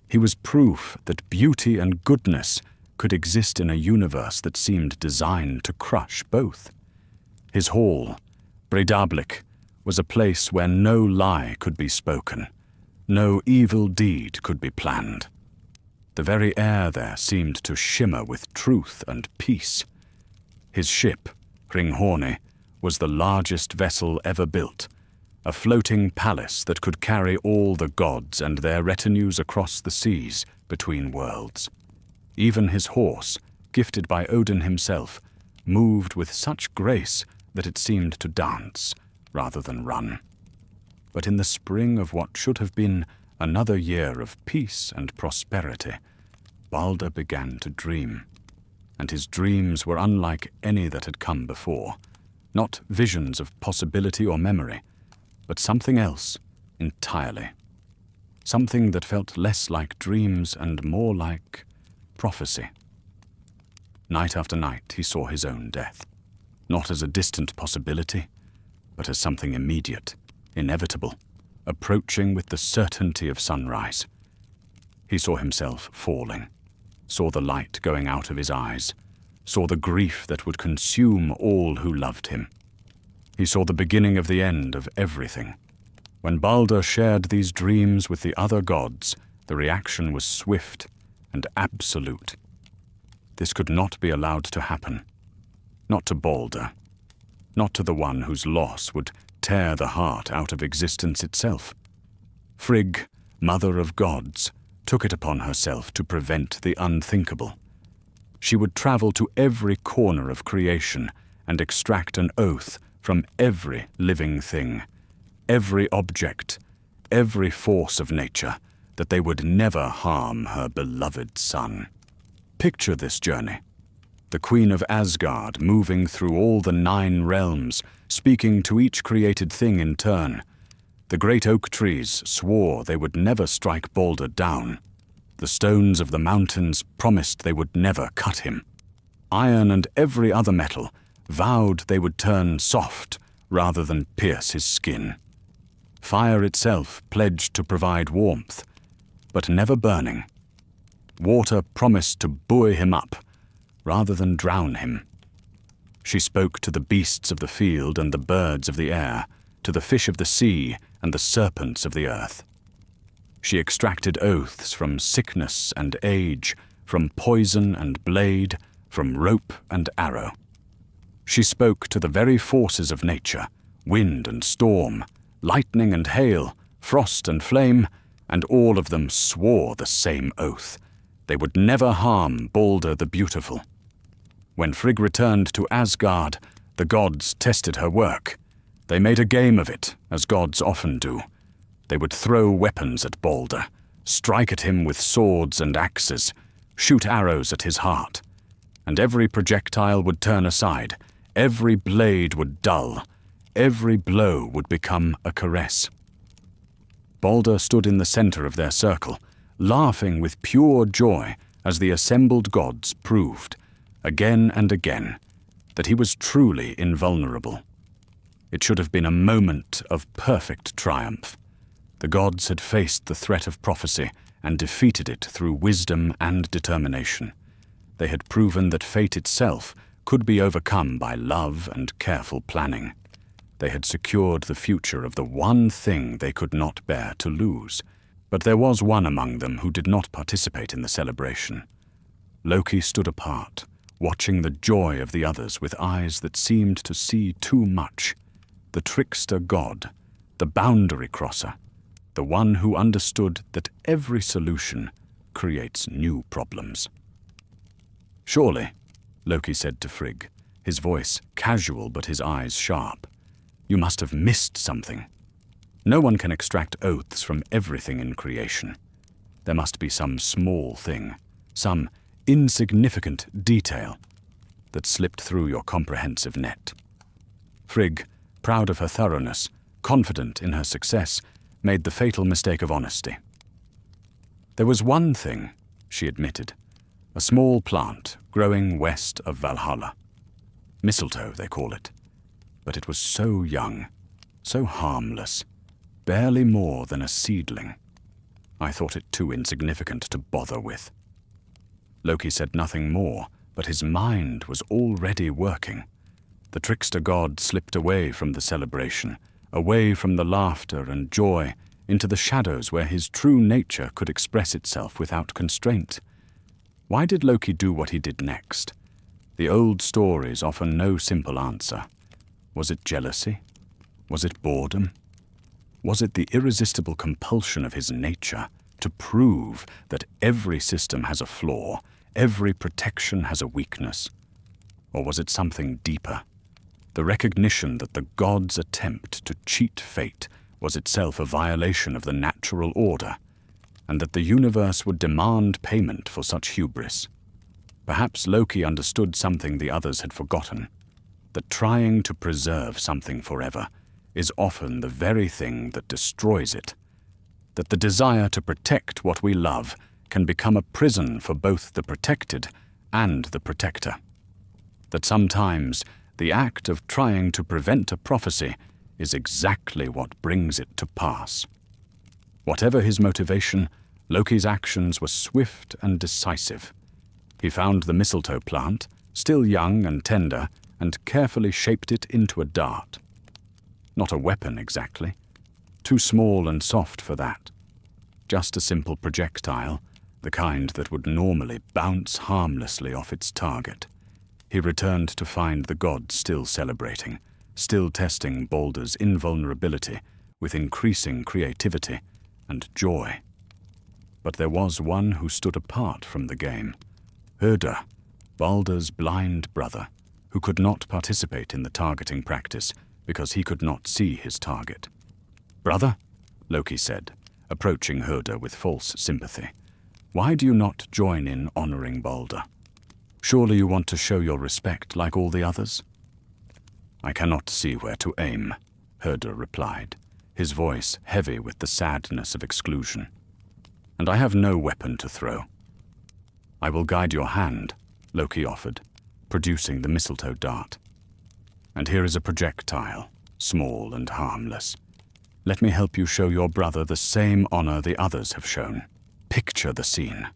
He was proof that beauty and goodness could exist in a universe that seemed designed to crush both. His hall, Breidablik, was a place where no lie could be spoken, no evil deed could be planned. The very air there seemed to shimmer with truth and peace. His ship, Hringhorni, was the largest vessel ever built, a floating palace that could carry all the gods and their retinues across the seas between worlds. Even his horse, gifted by Odin himself, moved with such grace that it seemed to dance rather than run. But in the spring of what should have been another year of peace and prosperity, Balder began to dream, and his dreams were unlike any that had come before, not visions of possibility or memory, but something else entirely. Something that felt less like dreams and more like prophecy. Night after night he saw his own death, not as a distant possibility, but as something immediate, inevitable, approaching with the certainty of sunrise. He saw himself falling, saw the light going out of his eyes, saw the grief that would consume all who loved him. He saw the beginning of the end of everything. When Balder shared these dreams with the other gods, the reaction was swift and absolute. This could not be allowed to happen. Not to Balder. Not to the one whose loss would tear the heart out of existence itself. Frigg, mother of gods, took it upon herself to prevent the unthinkable. She would travel to every corner of creation and extract an oath from every living thing, every object, every force of nature, that they would never harm her beloved son. Picture this journey. The Queen of Asgard moving through all the 9 realms, speaking to each created thing in turn. The great oak trees swore they would never strike Balder down. The stones of the mountains promised they would never cut him. Iron and every other metal vowed they would turn soft rather than pierce his skin. Fire itself pledged to provide warmth, but never burning. Water promised to buoy him up rather than drown him. She spoke to the beasts of the field and the birds of the air, to the fish of the sea and the serpents of the earth. She extracted oaths from sickness and age, from poison and blade, from rope and arrow. She spoke to the very forces of nature, wind and storm, lightning and hail, frost and flame, and all of them swore the same oath. They would never harm Balder the Beautiful. When Frigg returned to Asgard, the gods tested her work. They made a game of it, as gods often do. They would throw weapons at Balder, strike at him with swords and axes, shoot arrows at his heart. And every projectile would turn aside, every blade would dull, every blow would become a caress. Balder stood in the center of their circle, laughing with pure joy as the assembled gods proved, again and again, that he was truly invulnerable. It should have been a moment of perfect triumph. The gods had faced the threat of prophecy and defeated it through wisdom and determination. They had proven that fate itself could be overcome by love and careful planning. They had secured the future of the one thing they could not bear to lose. But there was one among them who did not participate in the celebration. Loki stood apart, watching the joy of the others with eyes that seemed to see too much. The trickster god, the boundary crosser, the one who understood that every solution creates new problems. "Surely," Loki said to Frigg, his voice casual but his eyes sharp, "you must have missed something. No one can extract oaths from everything in creation. There must be some small thing, some insignificant detail that slipped through your comprehensive net." Frigg, proud of her thoroughness, confident in her success, made the fatal mistake of honesty. "There was one thing," she admitted, "a small plant growing west of Valhalla. Mistletoe, they call it. But it was so young, so harmless, barely more than a seedling. I thought it too insignificant to bother with." Loki said nothing more, but his mind was already working. The trickster god slipped away from the celebration, away from the laughter and joy, into the shadows where his true nature could express itself without constraint. Why did Loki do what he did next? The old stories offer no simple answer. Was it jealousy? Was it boredom? Was it the irresistible compulsion of his nature to prove that every system has a flaw, every protection has a weakness? Or was it something deeper? The recognition that the gods' attempt to cheat fate was itself a violation of the natural order, and that the universe would demand payment for such hubris. Perhaps Loki understood something the others had forgotten, that trying to preserve something forever is often the very thing that destroys it, that the desire to protect what we love can become a prison for both the protected and the protector, that sometimes the act of trying to prevent a prophecy is exactly what brings it to pass. Whatever his motivation, Loki's actions were swift and decisive. He found the mistletoe plant, still young and tender, and carefully shaped it into a dart. Not a weapon exactly, too small and soft for that. Just a simple projectile, the kind that would normally bounce harmlessly off its target. He returned to find the gods still celebrating, still testing Balder's invulnerability with increasing creativity and joy. But there was one who stood apart from the game. Höder, Balder's blind brother, who could not participate in the targeting practice because he could not see his target. "Brother," Loki said, approaching Höder with false sympathy, "why do you not join in honoring Balder? Surely you want to show your respect like all the others?" "I cannot see where to aim," Höder replied, his voice heavy with the sadness of exclusion. "And I have no weapon to throw." "I will guide your hand," Loki offered, producing the mistletoe dart. "And here is a projectile, small and harmless. Let me help you show your brother the same honor the others have shown." Picture the scene.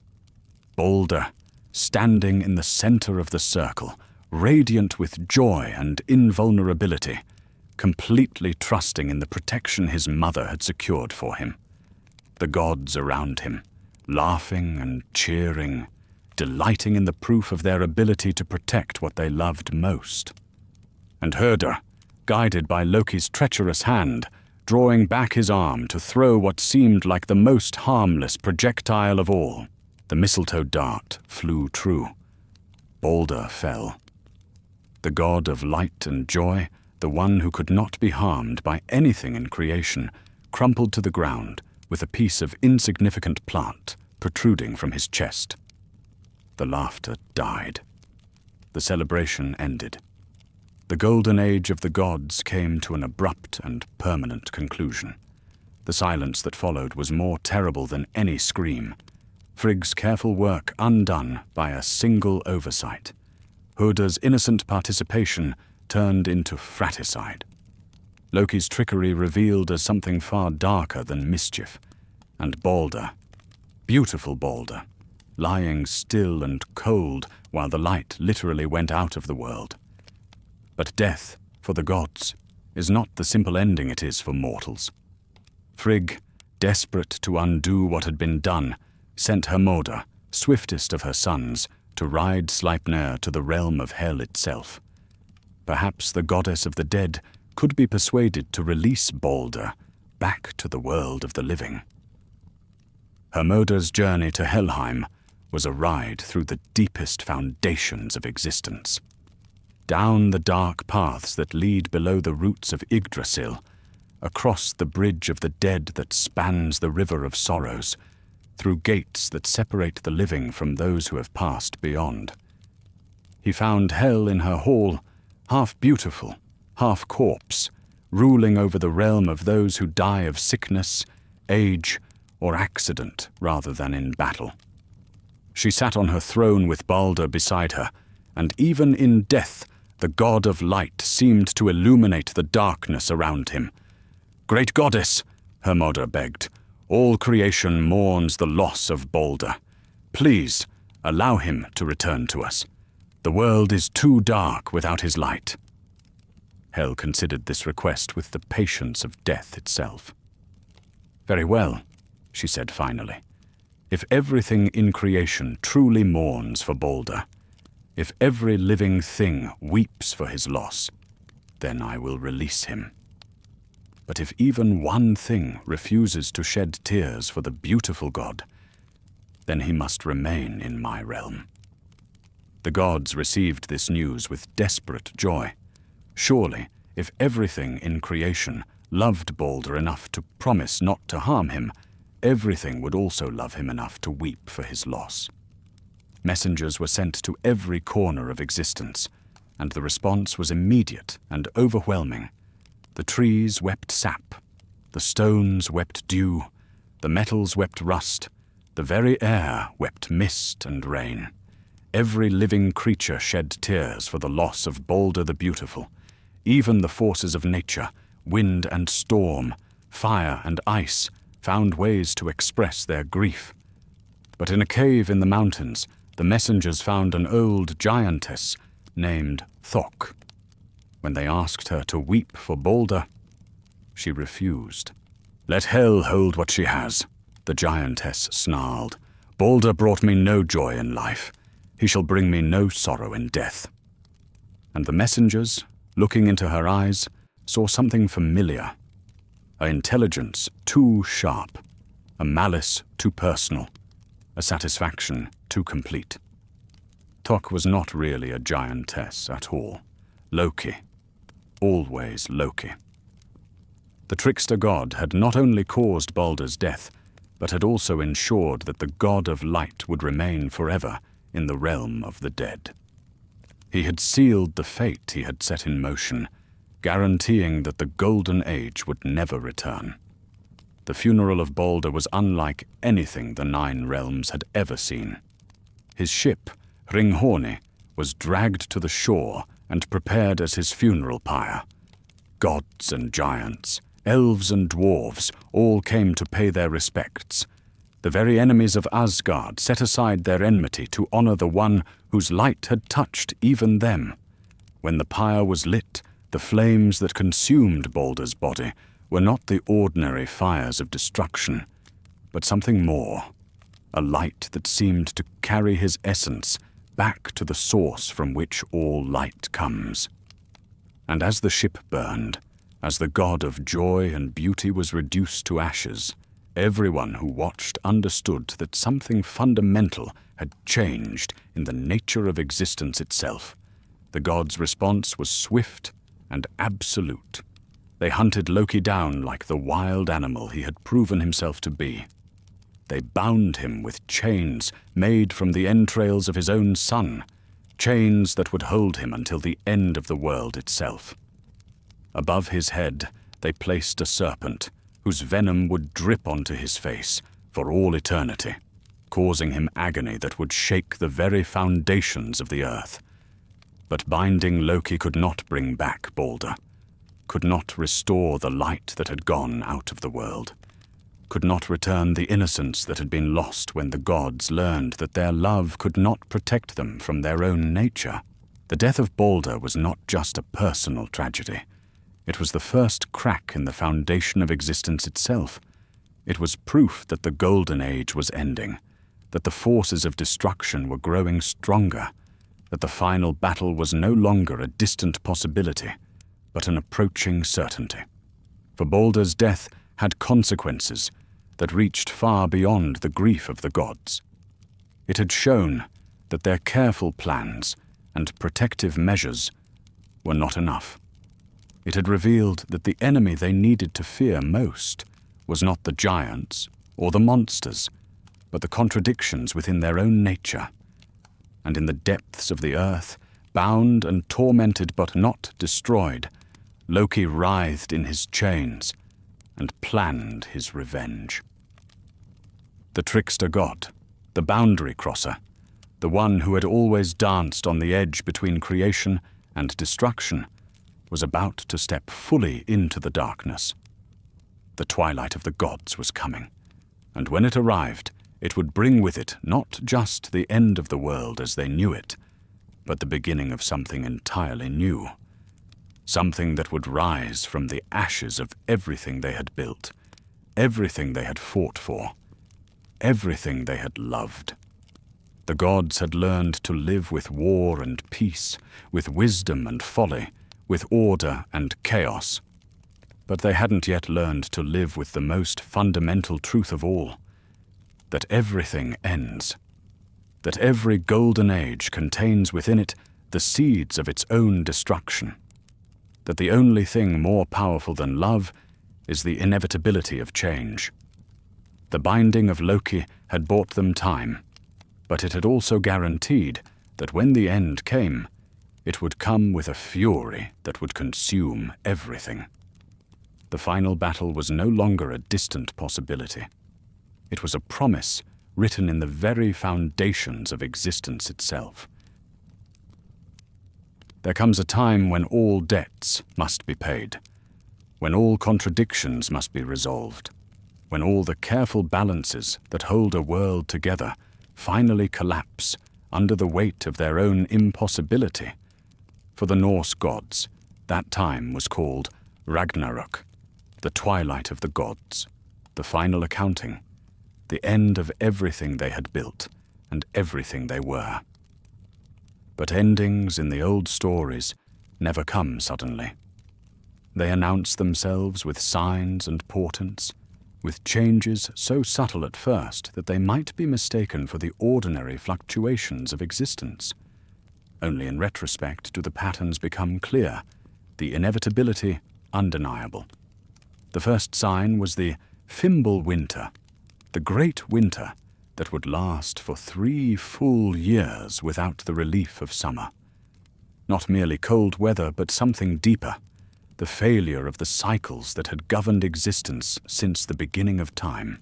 Balder, standing in the center of the circle, radiant with joy and invulnerability, completely trusting in the protection his mother had secured for him. The gods around him, laughing and cheering, delighting in the proof of their ability to protect what they loved most. And Herder, guided by Loki's treacherous hand, drawing back his arm to throw what seemed like the most harmless projectile of all. The mistletoe dart flew true. Balder fell. The god of light and joy, the one who could not be harmed by anything in creation, crumpled to the ground with a piece of insignificant plant protruding from his chest. The laughter died. The celebration ended. The golden age of the gods came to an abrupt and permanent conclusion. The silence that followed was more terrible than any scream. Frigg's careful work undone by a single oversight. Herder's innocent participation turned into fratricide. Loki's trickery revealed as something far darker than mischief. And Balder, beautiful Balder, lying still and cold while the light literally went out of the world. But death, for the gods, is not the simple ending it is for mortals. Frigg, desperate to undo what had been done, sent Hermoda, swiftest of her sons, to ride Sleipnir to the realm of hell itself. Perhaps the goddess of the dead could be persuaded to release Balder back to the world of the living. Hermoda's journey to Helheim was a ride through the deepest foundations of existence. Down the dark paths that lead below the roots of Yggdrasil, across the bridge of the dead that spans the river of sorrows, through gates that separate the living from those who have passed beyond. He found Hel in her hall, half beautiful, half corpse, ruling over the realm of those who die of sickness, age, or accident rather than in battle. She sat on her throne with Balder beside her, and even in death the god of light seemed to illuminate the darkness around him. "Great goddess," Hermoda begged, "all creation mourns the loss of Balder. Please, allow him to return to us. The world is too dark without his light." Hel considered this request with the patience of death itself. "Very well," she said finally. "If everything in creation truly mourns for Balder, if every living thing weeps for his loss, then I will release him. But if even one thing refuses to shed tears for the beautiful god, then he must remain in my realm." The gods received this news with desperate joy. Surely, if everything in creation loved Balder enough to promise not to harm him, everything would also love him enough to weep for his loss. Messengers were sent to every corner of existence, and the response was immediate and overwhelming. The trees wept sap, the stones wept dew, the metals wept rust, the very air wept mist and rain. Every living creature shed tears for the loss of Balder the Beautiful. Even the forces of nature, wind and storm, fire and ice, found ways to express their grief. But in a cave in the mountains, the messengers found an old giantess named Thok. When they asked her to weep for Balder, she refused. "Let Hel hold what she has," the giantess snarled. "Balder brought me no joy in life. He shall bring me no sorrow in death." And the messengers, looking into her eyes, saw something familiar. An intelligence too sharp, a malice too personal, a satisfaction too complete. Thok was not really a giantess at all. Loki. Always Loki. The trickster god had not only caused Balder's death, but had also ensured that the god of light would remain forever in the realm of the dead. He had sealed the fate he had set in motion, guaranteeing that the Golden Age would never return. The funeral of Balder was unlike anything the Nine Realms had ever seen. His ship, Hringhorni, was dragged to the shore and prepared as his funeral pyre. Gods and giants, elves and dwarves, all came to pay their respects. The very enemies of Asgard set aside their enmity to honor the one whose light had touched even them. When the pyre was lit, the flames that consumed Balder's body were not the ordinary fires of destruction, but something more, a light that seemed to carry his essence back to the source from which all light comes. And as the ship burned, as the god of joy and beauty was reduced to ashes, everyone who watched understood that something fundamental had changed in the nature of existence itself. The god's response was swift and absolute. They hunted Loki down like the wild animal he had proven himself to be. They bound him with chains made from the entrails of his own son, chains that would hold him until the end of the world itself. Above his head, they placed a serpent, whose venom would drip onto his face for all eternity, causing him agony that would shake the very foundations of the earth. But binding Loki could not bring back Balder, could not restore the light that had gone out of the world, could not return the innocence that had been lost when the gods learned that their love could not protect them from their own nature. The death of Balder was not just a personal tragedy. It was the first crack in the foundation of existence itself. It was proof that the Golden Age was ending, that the forces of destruction were growing stronger, that the final battle was no longer a distant possibility, but an approaching certainty. For Balder's death had consequences that reached far beyond the grief of the gods. It had shown that their careful plans and protective measures were not enough. It had revealed that the enemy they needed to fear most was not the giants or the monsters, but the contradictions within their own nature. And in the depths of the earth, bound and tormented but not destroyed, Loki writhed in his chains and planned his revenge. The trickster god, the boundary crosser, the one who had always danced on the edge between creation and destruction, was about to step fully into the darkness. The twilight of the gods was coming, and when it arrived, it would bring with it not just the end of the world as they knew it, but the beginning of something entirely new. Something that would rise from the ashes of everything they had built, everything they had fought for, everything they had loved. The gods had learned to live with war and peace, with wisdom and folly, with order and chaos. But they hadn't yet learned to live with the most fundamental truth of all, that everything ends, that every golden age contains within it the seeds of its own destruction, that the only thing more powerful than love is the inevitability of change. The binding of Loki had bought them time, but it had also guaranteed that when the end came, it would come with a fury that would consume everything. The final battle was no longer a distant possibility. It was a promise written in the very foundations of existence itself. There comes a time when all debts must be paid, when all contradictions must be resolved, when all the careful balances that hold a world together finally collapse under the weight of their own impossibility. For the Norse gods, that time was called Ragnarok, the twilight of the gods, the final accounting, the end of everything they had built and everything they were. But endings in the old stories never come suddenly. They announce themselves with signs and portents, with changes so subtle at first that they might be mistaken for the ordinary fluctuations of existence. Only in retrospect do the patterns become clear, the inevitability undeniable. The first sign was the Fimbul winter, the great winter that would last for 3 full years without the relief of summer. Not merely cold weather, but something deeper, the failure of the cycles that had governed existence since the beginning of time.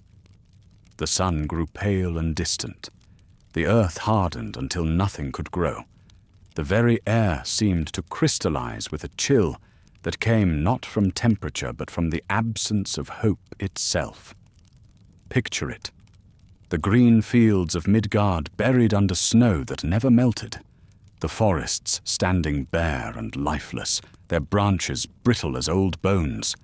The sun grew pale and distant. The earth hardened until nothing could grow. The very air seemed to crystallize with a chill that came not from temperature but from the absence of hope itself. Picture it. The green fields of Midgard buried under snow that never melted. The forests standing bare and lifeless, their branches brittle as old bones.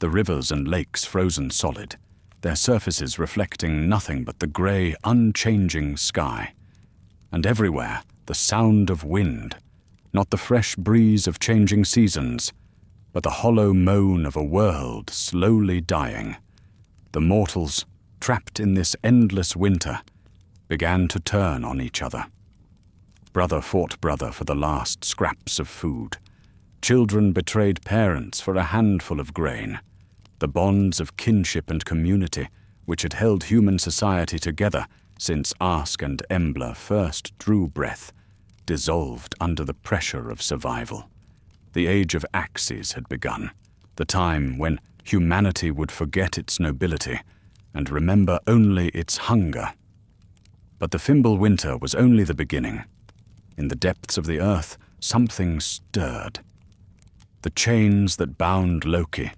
The rivers and lakes frozen solid, their surfaces reflecting nothing but the grey, unchanging sky. And everywhere, the sound of wind, not the fresh breeze of changing seasons, but the hollow moan of a world slowly dying. The mortals, trapped in this endless winter, began to turn on each other. Brother fought brother for the last scraps of food. Children betrayed parents for a handful of grain. The bonds of kinship and community, which had held human society together since Ask and Embla first drew breath, dissolved under the pressure of survival. The age of axes had begun, the time when humanity would forget its nobility and remember only its hunger. But the Fimbulwinter was only the beginning. In the depths of the earth, something stirred. The chains that bound Loki,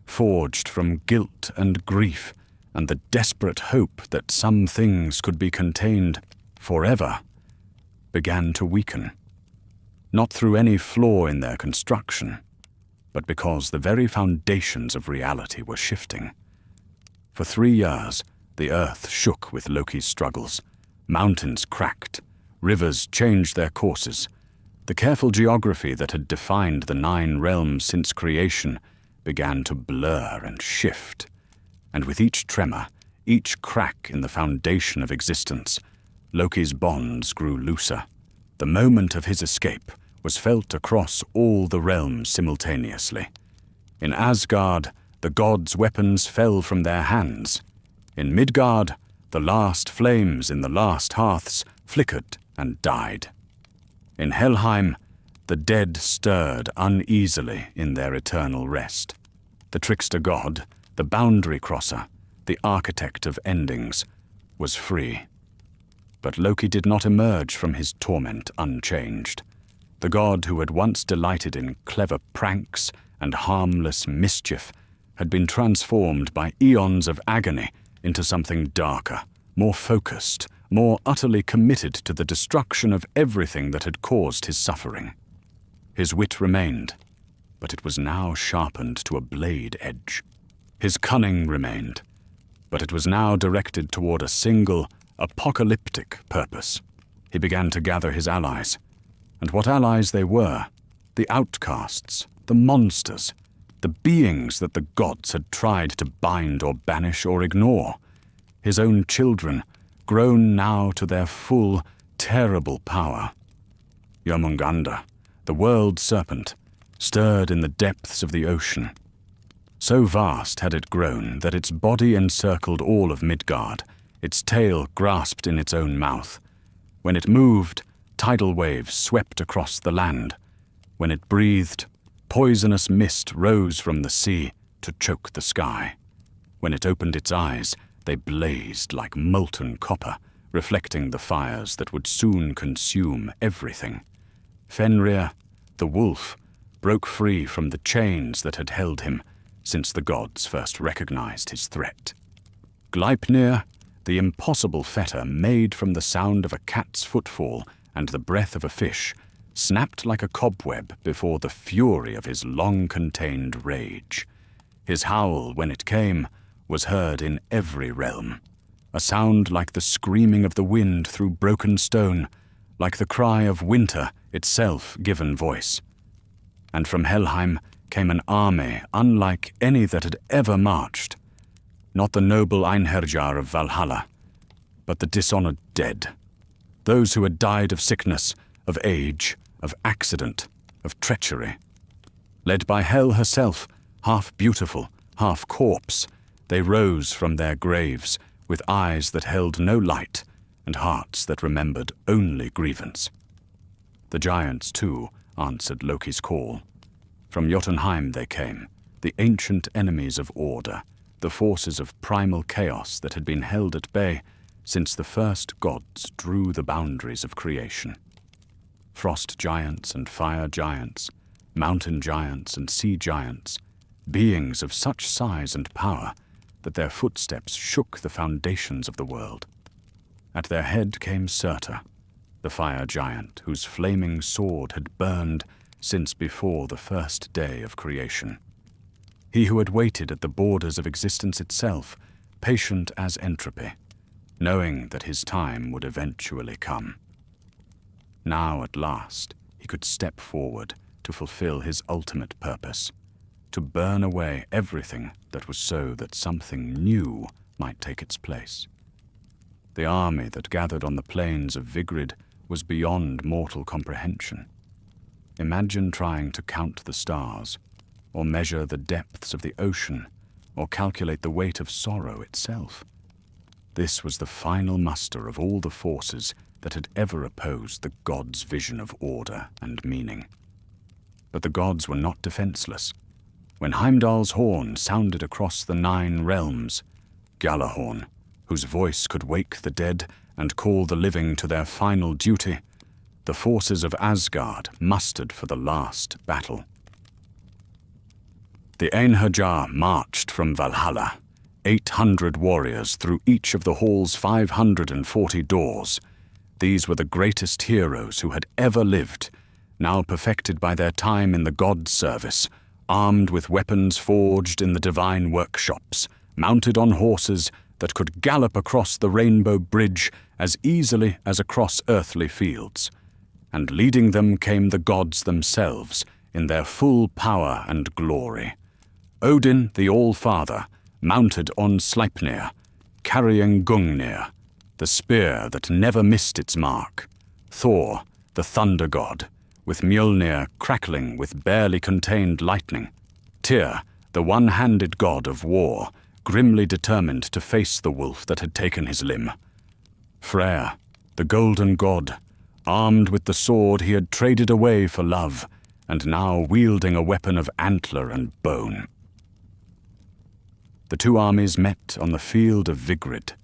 forged from guilt and grief, and the desperate hope that some things could be contained forever, began to weaken. Not through any flaw in their construction, but because the very foundations of reality were shifting. For 3 years, the earth shook with Loki's struggles. Mountains cracked, rivers changed their courses. The careful geography that had defined the 9 realms since creation began to blur and shift. And with each tremor, each crack in the foundation of existence, Loki's bonds grew looser. The moment of his escape was felt across all the realms simultaneously. In Asgard, the gods' weapons fell from their hands. In Midgard, the last flames in the last hearths flickered and died. In Helheim, the dead stirred uneasily in their eternal rest. The trickster god, the boundary crosser, the architect of endings, was free. But Loki did not emerge from his torment unchanged. The god who had once delighted in clever pranks and harmless mischief had been transformed by eons of agony into something darker, more focused, more utterly committed to the destruction of everything that had caused his suffering. His wit remained, but it was now sharpened to a blade edge. His cunning remained, but it was now directed toward a single, apocalyptic purpose. He began to gather his allies. And what allies they were: the outcasts, the monsters, the beings that the gods had tried to bind or banish or ignore. His own children, grown now to their full, terrible power. Jormungandr, the world serpent, stirred in the depths of the ocean. So vast had it grown that its body encircled all of Midgard, its tail grasped in its own mouth. When it moved, tidal waves swept across the land. When it breathed, poisonous mist rose from the sea to choke the sky. When it opened its eyes, they blazed like molten copper, reflecting the fires that would soon consume everything. Fenrir, the wolf, broke free from the chains that had held him since the gods first recognized his threat. Gleipnir, the impossible fetter made from the sound of a cat's footfall and the breath of a fish, snapped like a cobweb before the fury of his long-contained rage. His howl, when it came, was heard in every realm, a sound like the screaming of the wind through broken stone, like the cry of winter itself given voice. And from Helheim came an army unlike any that had ever marched, not the noble Einherjar of Valhalla, but the dishonored dead, those who had died of sickness, of age, of accident, of treachery. Led by Hel herself, half beautiful, half corpse, they rose from their graves with eyes that held no light and hearts that remembered only grievance. The giants, too, answered Loki's call. From Jotunheim they came, the ancient enemies of order, the forces of primal chaos that had been held at bay since the first gods drew the boundaries of creation. Frost giants and fire giants, mountain giants and sea giants, beings of such size and power that their footsteps shook the foundations of the world. At their head came Surtur, the fire giant whose flaming sword had burned since before the first day of creation. He who had waited at the borders of existence itself, patient as entropy, knowing that his time would eventually come. Now, at last, he could step forward to fulfill his ultimate purpose, to burn away everything that was so that something new might take its place. The army that gathered on the plains of Vigrid was beyond mortal comprehension. Imagine trying to count the stars, or measure the depths of the ocean, or calculate the weight of sorrow itself. This was the final muster of all the forces that had ever opposed the gods' vision of order and meaning. But the gods were not defenseless. When Heimdall's horn sounded across the 9 realms, Gjallarhorn, whose voice could wake the dead and call the living to their final duty, the forces of Asgard mustered for the last battle. The Einherjar marched from Valhalla, 800 warriors through each of the hall's 540 doors. These were the greatest heroes who had ever lived, now perfected by their time in the gods' service, armed with weapons forged in the divine workshops, mounted on horses that could gallop across the rainbow bridge as easily as across earthly fields. And leading them came the gods themselves in their full power and glory. Odin, the All-Father, mounted on Sleipnir, carrying Gungnir, the spear that never missed its mark. Thor, the thunder god, with Mjolnir crackling with barely contained lightning. Tyr, the one-handed god of war, grimly determined to face the wolf that had taken his limb. Freyr, the golden god, armed with the sword he had traded away for love, and now wielding a weapon of antler and bone. The two armies met on the field of Vigrid,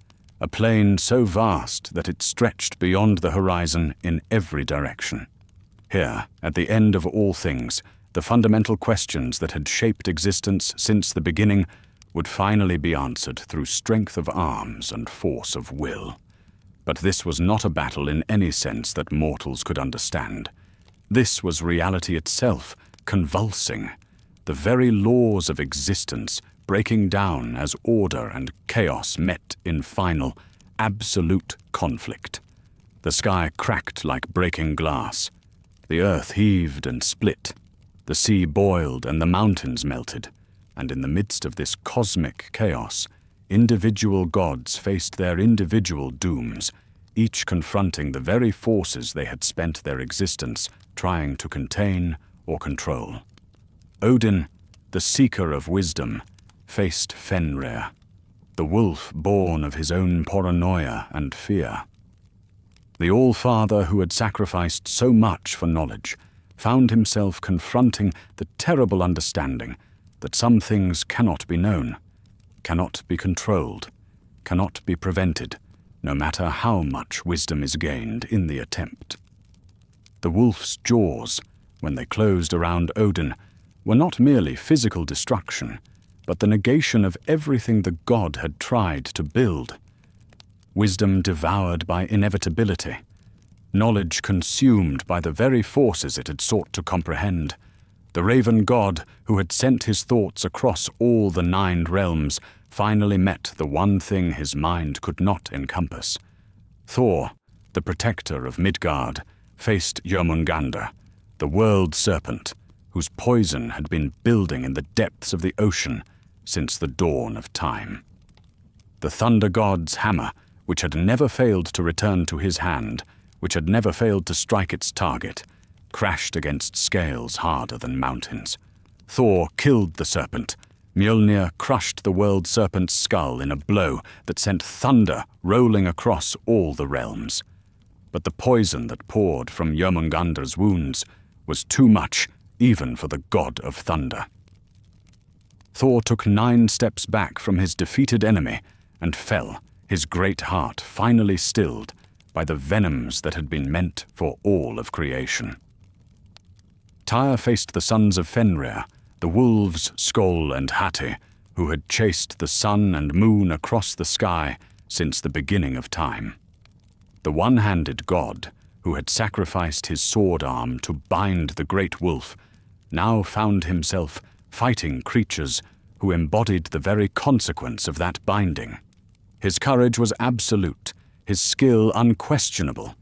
a plain so vast that it stretched beyond the horizon in every direction. Here, at the end of all things, the fundamental questions that had shaped existence since the beginning would finally be answered through strength of arms and force of will. But this was not a battle in any sense that mortals could understand. This was reality itself, convulsing, the very laws of existence breaking down as order and chaos met in final, absolute conflict. The sky cracked like breaking glass. The earth heaved and split. The sea boiled and the mountains melted. And in the midst of this cosmic chaos, individual gods faced their individual dooms, each confronting the very forces they had spent their existence trying to contain or control. Odin, the seeker of wisdom, faced Fenrir, the wolf born of his own paranoia and fear. The All-Father who had sacrificed so much for knowledge found himself confronting the terrible understanding that some things cannot be known, cannot be controlled, cannot be prevented, no matter how much wisdom is gained in the attempt. The wolf's jaws, when they closed around Odin, were not merely physical destruction, but the negation of everything the god had tried to build. Wisdom devoured by inevitability, knowledge consumed by the very forces it had sought to comprehend. The raven god, who had sent his thoughts across all the 9 realms, finally met the one thing his mind could not encompass. Thor, the protector of Midgard, faced Jörmungandr, the world serpent, whose poison had been building in the depths of the ocean since the dawn of time. The thunder god's hammer, which had never failed to return to his hand, which had never failed to strike its target, crashed against scales harder than mountains. Thor killed the serpent. Mjolnir crushed the world serpent's skull in a blow that sent thunder rolling across all the realms. But the poison that poured from Jörmungandr's wounds was too much even for the god of thunder. Thor took 9 steps back from his defeated enemy and fell, his great heart finally stilled by the venoms that had been meant for all of creation. Tyr faced the sons of Fenrir, the wolves Skoll and Hati, who had chased the sun and moon across the sky since the beginning of time. The one-handed god, who had sacrificed his sword arm to bind the great wolf, now found himself fighting creatures who embodied the very consequence of that binding. His courage was absolute, his skill unquestionable,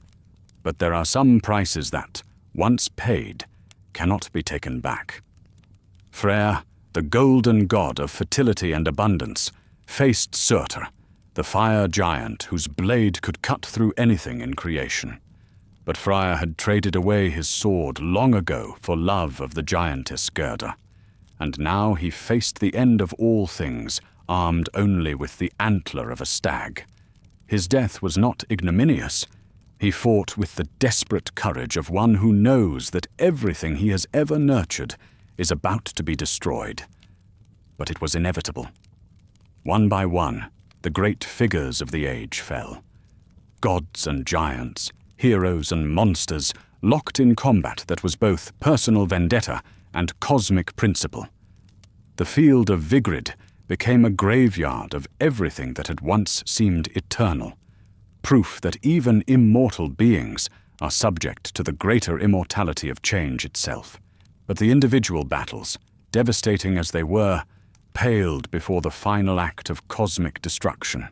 but there are some prices that, once paid, cannot be taken back. Freyr, the golden god of fertility and abundance, faced Surtur, the fire giant whose blade could cut through anything in creation. But Freyr had traded away his sword long ago for love of the giantess Gerda, and now he faced the end of all things, armed only with the antler of a stag. His death was not ignominious. He fought with the desperate courage of one who knows that everything he has ever nurtured is about to be destroyed. But it was inevitable. One by one, the great figures of the age fell. Gods and giants, heroes and monsters, locked in combat that was both personal vendetta and cosmic principle. The field of Vigrid became a graveyard of everything that had once seemed eternal, proof that even immortal beings are subject to the greater immortality of change itself. But the individual battles, devastating as they were, paled before the final act of cosmic destruction.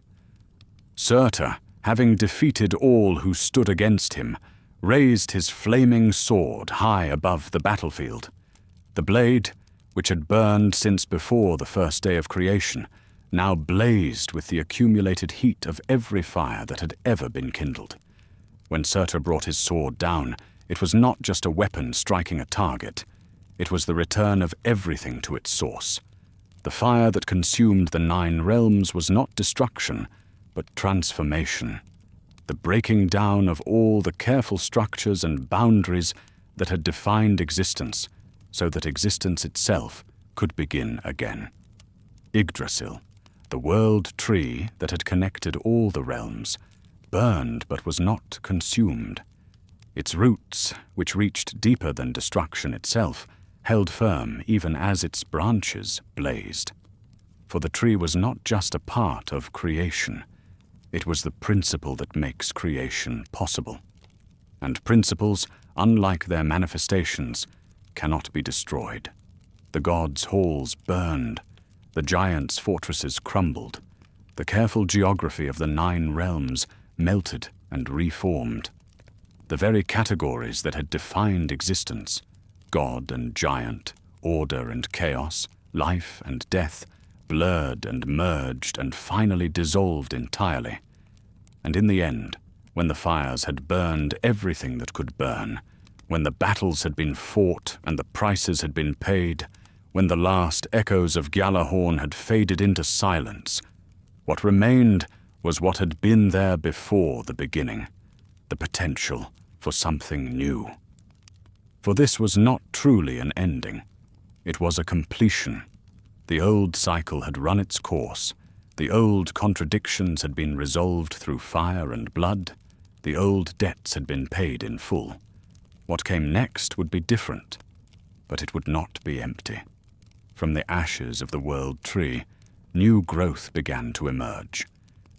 Surtur, having defeated all who stood against him, raised his flaming sword high above the battlefield. The blade, which had burned since before the first day of creation, now blazed with the accumulated heat of every fire that had ever been kindled. When Surtur brought his sword down, it was not just a weapon striking a target. It was the return of everything to its source. The fire that consumed the 9 realms was not destruction, but transformation. The breaking down of all the careful structures and boundaries that had defined existence, so that existence itself could begin again. Yggdrasil, the world tree that had connected all the realms, burned but was not consumed. Its roots, which reached deeper than destruction itself, held firm even as its branches blazed. For the tree was not just a part of creation, it was the principle that makes creation possible. And principles, unlike their manifestations, cannot be destroyed. The gods' halls burned, the giants' fortresses crumbled, the careful geography of the 9 realms melted and reformed. The very categories that had defined existence, god and giant, order and chaos, life and death, blurred and merged and finally dissolved entirely. And in the end, when the fires had burned everything that could burn, when the battles had been fought and the prices had been paid, when the last echoes of Gjallarhorn had faded into silence, what remained was what had been there before the beginning, the potential for something new. For this was not truly an ending. It was a completion. The old cycle had run its course. The old contradictions had been resolved through fire and blood. The old debts had been paid in full. What came next would be different, but it would not be empty. From the ashes of the world tree, new growth began to emerge.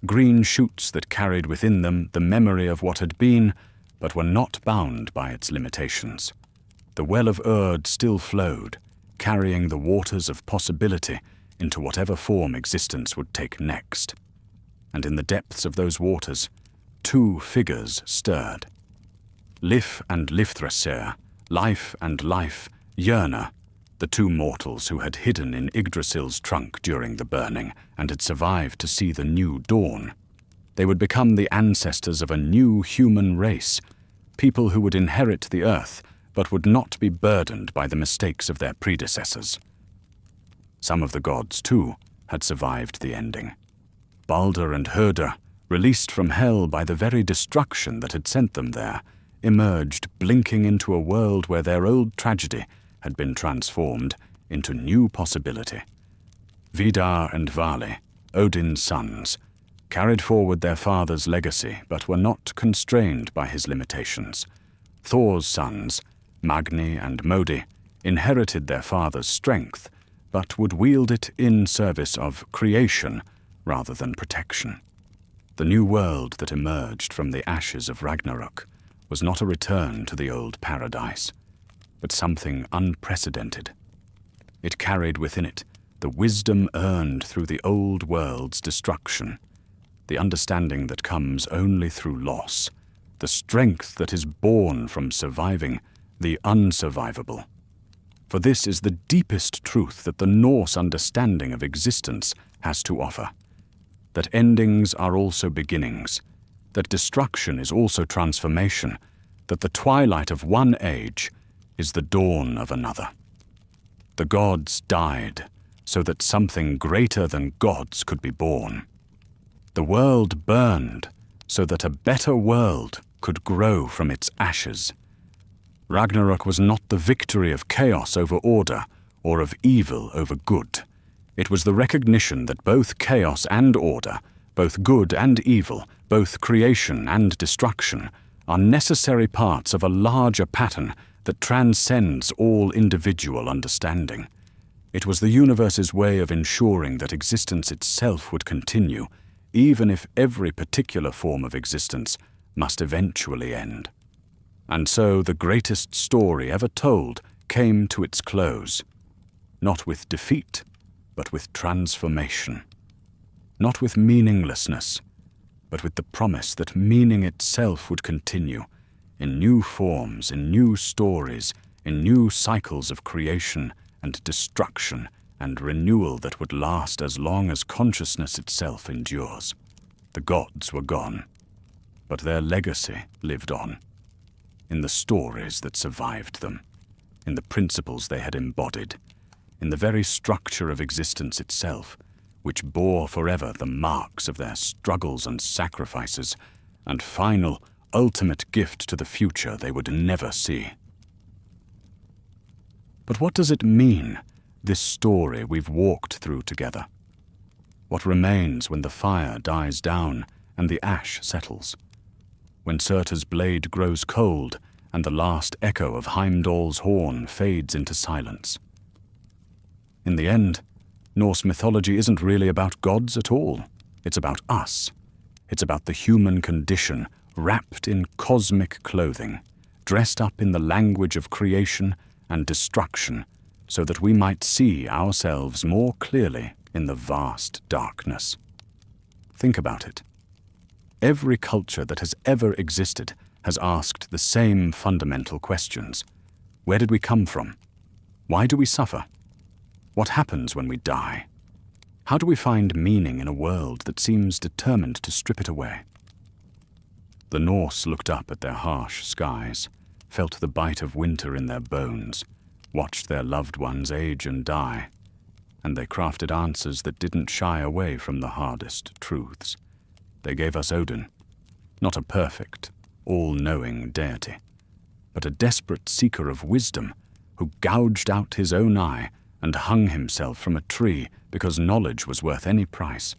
Green shoots that carried within them the memory of what had been, but were not bound by its limitations. The well of Urd still flowed, carrying the waters of possibility into whatever form existence would take next. And in the depths of those waters, 2 figures stirred. Lif and Lifthrasir, life and life, Yirna, the 2 mortals who had hidden in Yggdrasil's trunk during the burning and had survived to see the new dawn. They would become the ancestors of a new human race, people who would inherit the earth but would not be burdened by the mistakes of their predecessors. Some of the gods, too, had survived the ending. Balder and Höder, released from hell by the very destruction that had sent them there, emerged blinking into a world where their old tragedy had been transformed into new possibility. Vidar and Vali, Odin's sons, carried forward their father's legacy but were not constrained by his limitations. Thor's sons, Magni and Modi, inherited their father's strength but would wield it in service of creation rather than protection. The new world that emerged from the ashes of Ragnarok was not a return to the old paradise, but something unprecedented. It carried within it the wisdom earned through the old world's destruction, the understanding that comes only through loss, the strength that is born from surviving the unsurvivable. For this is the deepest truth that the Norse understanding of existence has to offer, that endings are also beginnings, that destruction is also transformation, that the twilight of one age is the dawn of another. The gods died so that something greater than gods could be born. The world burned so that a better world could grow from its ashes. Ragnarok was not the victory of chaos over order or of evil over good. It was the recognition that both chaos and order, both good and evil, both creation and destruction, are necessary parts of a larger pattern that transcends all individual understanding. It was the universe's way of ensuring that existence itself would continue, even if every particular form of existence must eventually end. And so the greatest story ever told came to its close, not with defeat, but with transformation. Not with meaninglessness, but with the promise that meaning itself would continue, in new forms, in new stories, in new cycles of creation and destruction and renewal that would last as long as consciousness itself endures. The gods were gone, but their legacy lived on, in the stories that survived them, in the principles they had embodied, in the very structure of existence itself, which bore forever the marks of their struggles and sacrifices, and final, ultimate gift to the future they would never see. But what does it mean, this story we've walked through together? What remains when the fire dies down and the ash settles? When Surtur's blade grows cold and the last echo of Heimdall's horn fades into silence? In the end, Norse mythology isn't really about gods at all. It's about us. It's about the human condition wrapped in cosmic clothing, dressed up in the language of creation and destruction, so that we might see ourselves more clearly in the vast darkness. Think about it. Every culture that has ever existed has asked the same fundamental questions. Where did we come from? Why do we suffer? What happens when we die? How do we find meaning in a world that seems determined to strip it away? The Norse looked up at their harsh skies, felt the bite of winter in their bones, watched their loved ones age and die, and they crafted answers that didn't shy away from the hardest truths. They gave us Odin, not a perfect, all-knowing deity, but a desperate seeker of wisdom who gouged out his own eye and hung himself from a tree because knowledge was worth any price.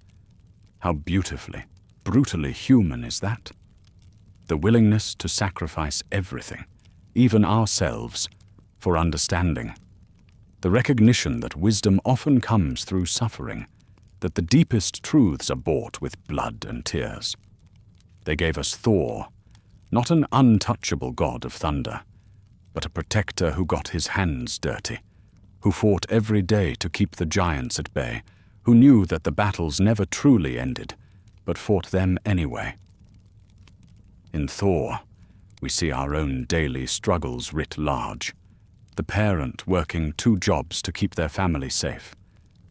How beautifully, brutally human is that? The willingness to sacrifice everything, even ourselves, for understanding. The recognition that wisdom often comes through suffering, that the deepest truths are bought with blood and tears. They gave us Thor, not an untouchable god of thunder, but a protector who got his hands dirty, who fought every day to keep the giants at bay, who knew that the battles never truly ended, but fought them anyway. In Thor, we see our own daily struggles writ large. The parent working 2 jobs to keep their family safe,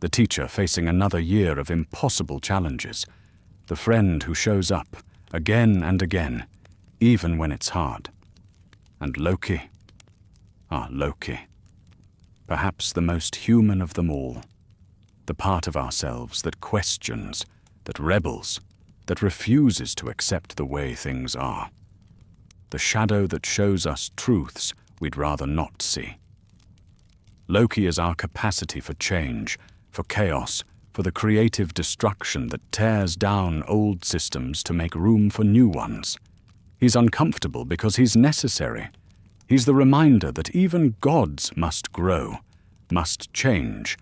the teacher facing another year of impossible challenges, the friend who shows up again and again, even when it's hard. And Loki, Loki, perhaps the most human of them all, the part of ourselves that questions, that rebels, that refuses to accept the way things are, the shadow that shows us truths we'd rather not see. Loki is our capacity for change, for chaos, for the creative destruction that tears down old systems to make room for new ones. He's uncomfortable because he's necessary. He's the reminder that even gods must grow, must change,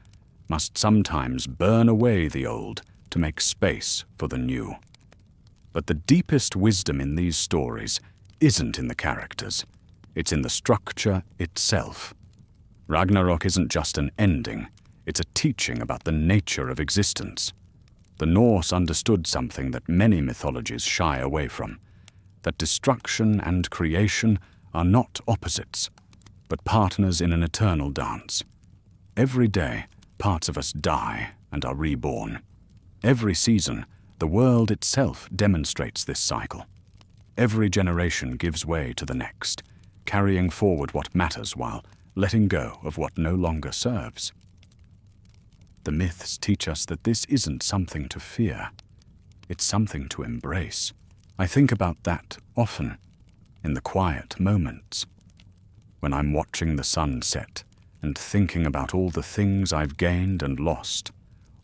must sometimes burn away the old to make space for the new. But the deepest wisdom in these stories isn't in the characters. It's in the structure itself. Ragnarok isn't just an ending. It's a teaching about the nature of existence. The Norse understood something that many mythologies shy away from, that destruction and creation are not opposites, but partners in an eternal dance. Every day, parts of us die and are reborn. Every season, the world itself demonstrates this cycle. Every generation gives way to the next, carrying forward what matters while letting go of what no longer serves. The myths teach us that this isn't something to fear. It's something to embrace. I think about that often, in the quiet moments, when I'm watching the sun set and thinking about all the things I've gained and lost,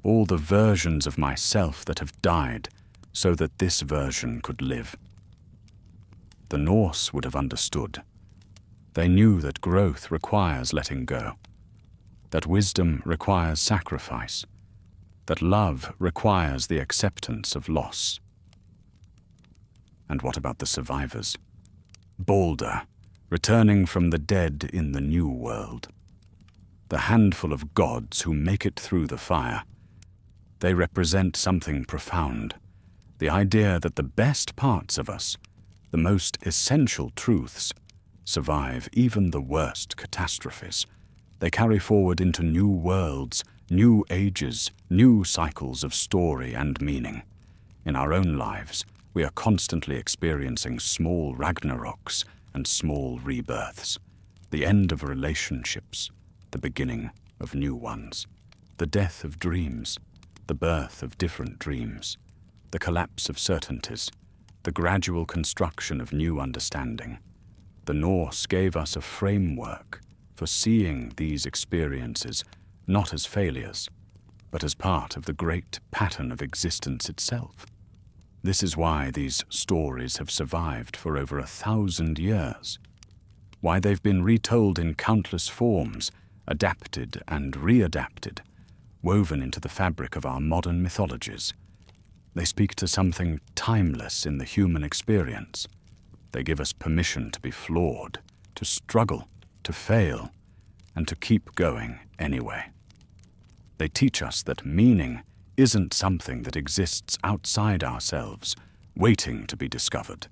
all the versions of myself that have died so that this version could live. The Norse would have understood. They knew that growth requires letting go, that wisdom requires sacrifice, that love requires the acceptance of loss. And what about the survivors? Balder, returning from the dead in the new world. The handful of gods who make it through the fire. They represent something profound, the idea that the best parts of us, the most essential truths, survive even the worst catastrophes. They carry forward into new worlds, new ages, new cycles of story and meaning. In our own lives, we are constantly experiencing small Ragnaroks and small rebirths, the end of relationships, the beginning of new ones, the death of dreams, the birth of different dreams, the collapse of certainties, the gradual construction of new understanding. The Norse gave us a framework for seeing these experiences not as failures, but as part of the great pattern of existence itself. This is why these stories have survived for over 1,000 years, why they've been retold in countless forms, adapted and readapted, woven into the fabric of our modern mythologies. They speak to something timeless in the human experience. They give us permission to be flawed, to struggle, to fail, and to keep going anyway. They teach us that meaning isn't something that exists outside ourselves, waiting to be discovered.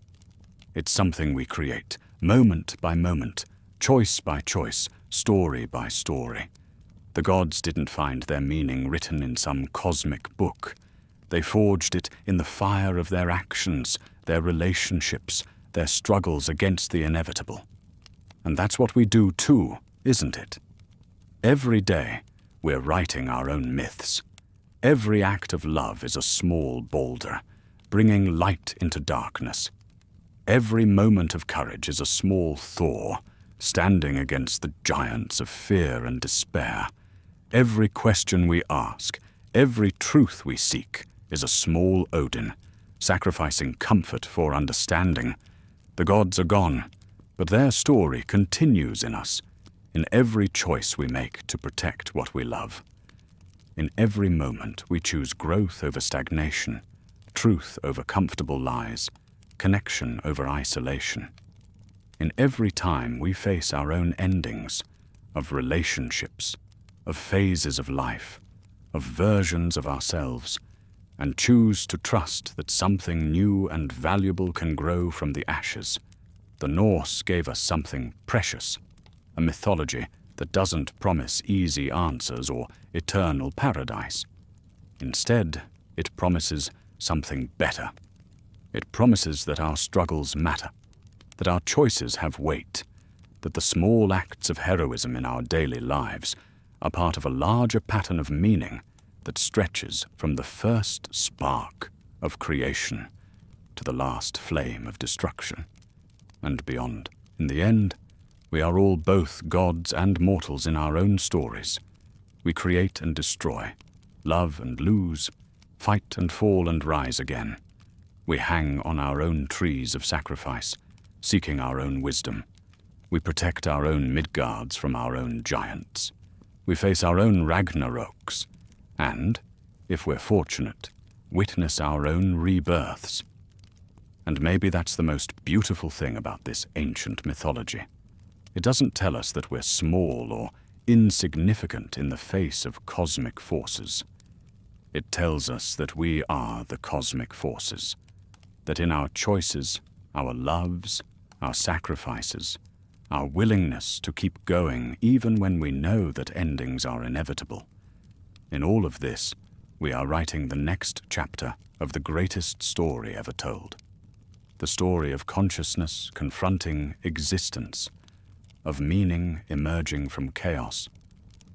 It's something we create, moment by moment, choice by choice, story by story. The gods didn't find their meaning written in some cosmic book. They forged it in the fire of their actions, their relationships, their struggles against the inevitable. And that's what we do too, isn't it? Every day, we're writing our own myths. Every act of love is a small Balder, bringing light into darkness. Every moment of courage is a small Thor, standing against the giants of fear and despair. Every question we ask, every truth we seek, is a small Odin, sacrificing comfort for understanding. The gods are gone, but their story continues in us, in every choice we make to protect what we love. In every moment we choose growth over stagnation, truth over comfortable lies, connection over isolation. In every time we face our own endings, of relationships, of phases of life, of versions of ourselves, and choose to trust that something new and valuable can grow from the ashes. The Norse gave us something precious, a mythology that doesn't promise easy answers or eternal paradise. Instead, it promises something better. It promises that our struggles matter, that our choices have weight, that the small acts of heroism in our daily lives are part of a larger pattern of meaning that stretches from the first spark of creation to the last flame of destruction, and beyond. In the end, We are all both gods and mortals in our own stories. We create and destroy, love and lose, fight and fall and rise again. We hang on our own trees of sacrifice, seeking our own wisdom. We protect our own Midgards from our own giants. We face our own Ragnaroks, and, if we're fortunate, witness our own rebirths. And maybe that's the most beautiful thing about this ancient mythology. It doesn't tell us that we're small or insignificant in the face of cosmic forces. It tells us that we are the cosmic forces, that in our choices, our loves, our sacrifices, our willingness to keep going even when we know that endings are inevitable, in all of this, we are writing the next chapter of the greatest story ever told. The story of consciousness confronting existence, of meaning emerging from chaos,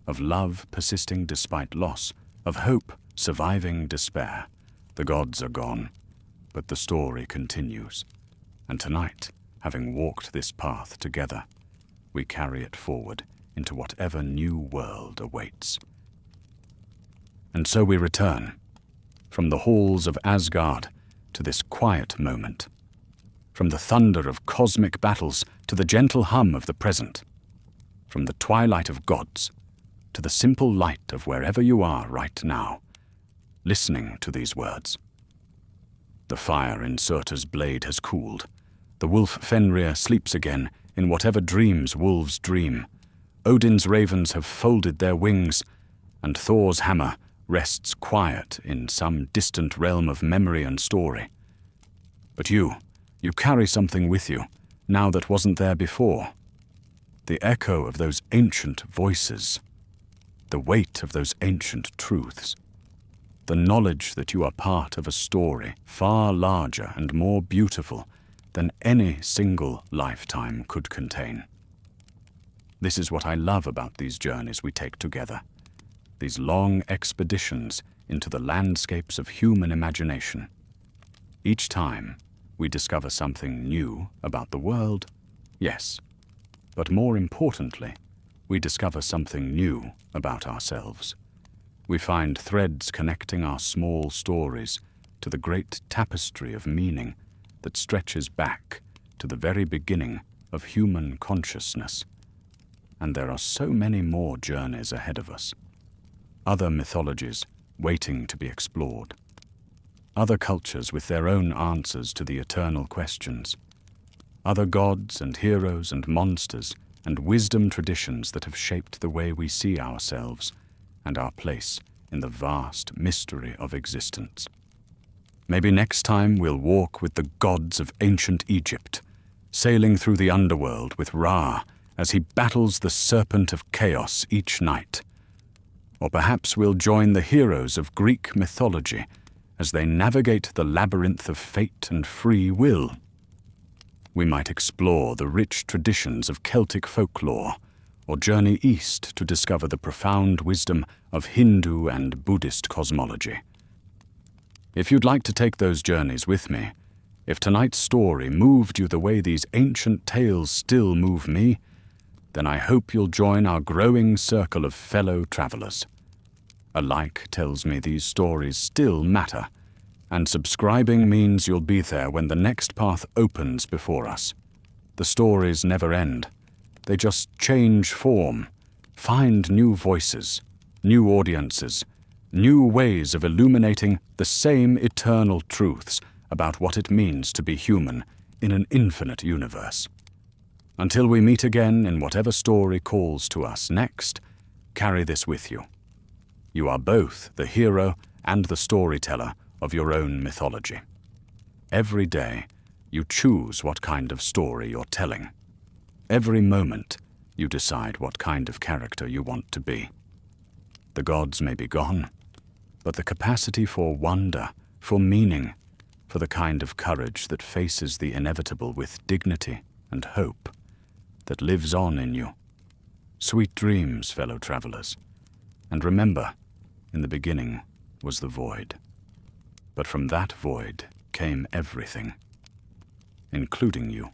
of love persisting despite loss, of hope surviving despair. The gods are gone, but the story continues. And tonight, having walked this path together, we carry it forward into whatever new world awaits. And so we return, from the halls of Asgard to this quiet moment, from the thunder of cosmic battles to the gentle hum of the present, from the twilight of gods to the simple light of wherever you are right now, listening to these words. The fire in Surtur's blade has cooled. The wolf Fenrir sleeps again in whatever dreams wolves dream. Odin's ravens have folded their wings, and Thor's hammer rests quiet in some distant realm of memory and story. But you carry something with you, now that wasn't there before. The echo of those ancient voices, the weight of those ancient truths, the knowledge that you are part of a story far larger and more beautiful than any single lifetime could contain. This is what I love about these journeys we take together, these long expeditions into the landscapes of human imagination. Each time, we discover something new about the world, yes, but more importantly, we discover something new about ourselves. We find threads connecting our small stories to the great tapestry of meaning that stretches back to the very beginning of human consciousness. And there are so many more journeys ahead of us. Other mythologies waiting to be explored. Other cultures with their own answers to the eternal questions. Other gods and heroes and monsters and wisdom traditions that have shaped the way we see ourselves and our place in the vast mystery of existence. Maybe next time we'll walk with the gods of ancient Egypt, sailing through the underworld with Ra as he battles the serpent of chaos each night. Or perhaps we'll join the heroes of Greek mythology as they navigate the labyrinth of fate and free will. We might explore the rich traditions of Celtic folklore, or journey east to discover the profound wisdom of Hindu and Buddhist cosmology. If you'd like to take those journeys with me, if tonight's story moved you the way these ancient tales still move me, then I hope you'll join our growing circle of fellow travelers. A like tells me these stories still matter, and subscribing means you'll be there when the next path opens before us. The stories never end. They just change form, find new voices, new audiences, new ways of illuminating the same eternal truths about what it means to be human in an infinite universe. Until we meet again in whatever story calls to us next, carry this with you. You are both the hero and the storyteller of your own mythology. Every day, you choose what kind of story you're telling. Every moment, you decide what kind of character you want to be. The gods may be gone, but the capacity for wonder, for meaning, for the kind of courage that faces the inevitable with dignity and hope, that lives on in you. Sweet dreams, fellow travelers. And remember, in the beginning was the void. But from that void came everything, including you.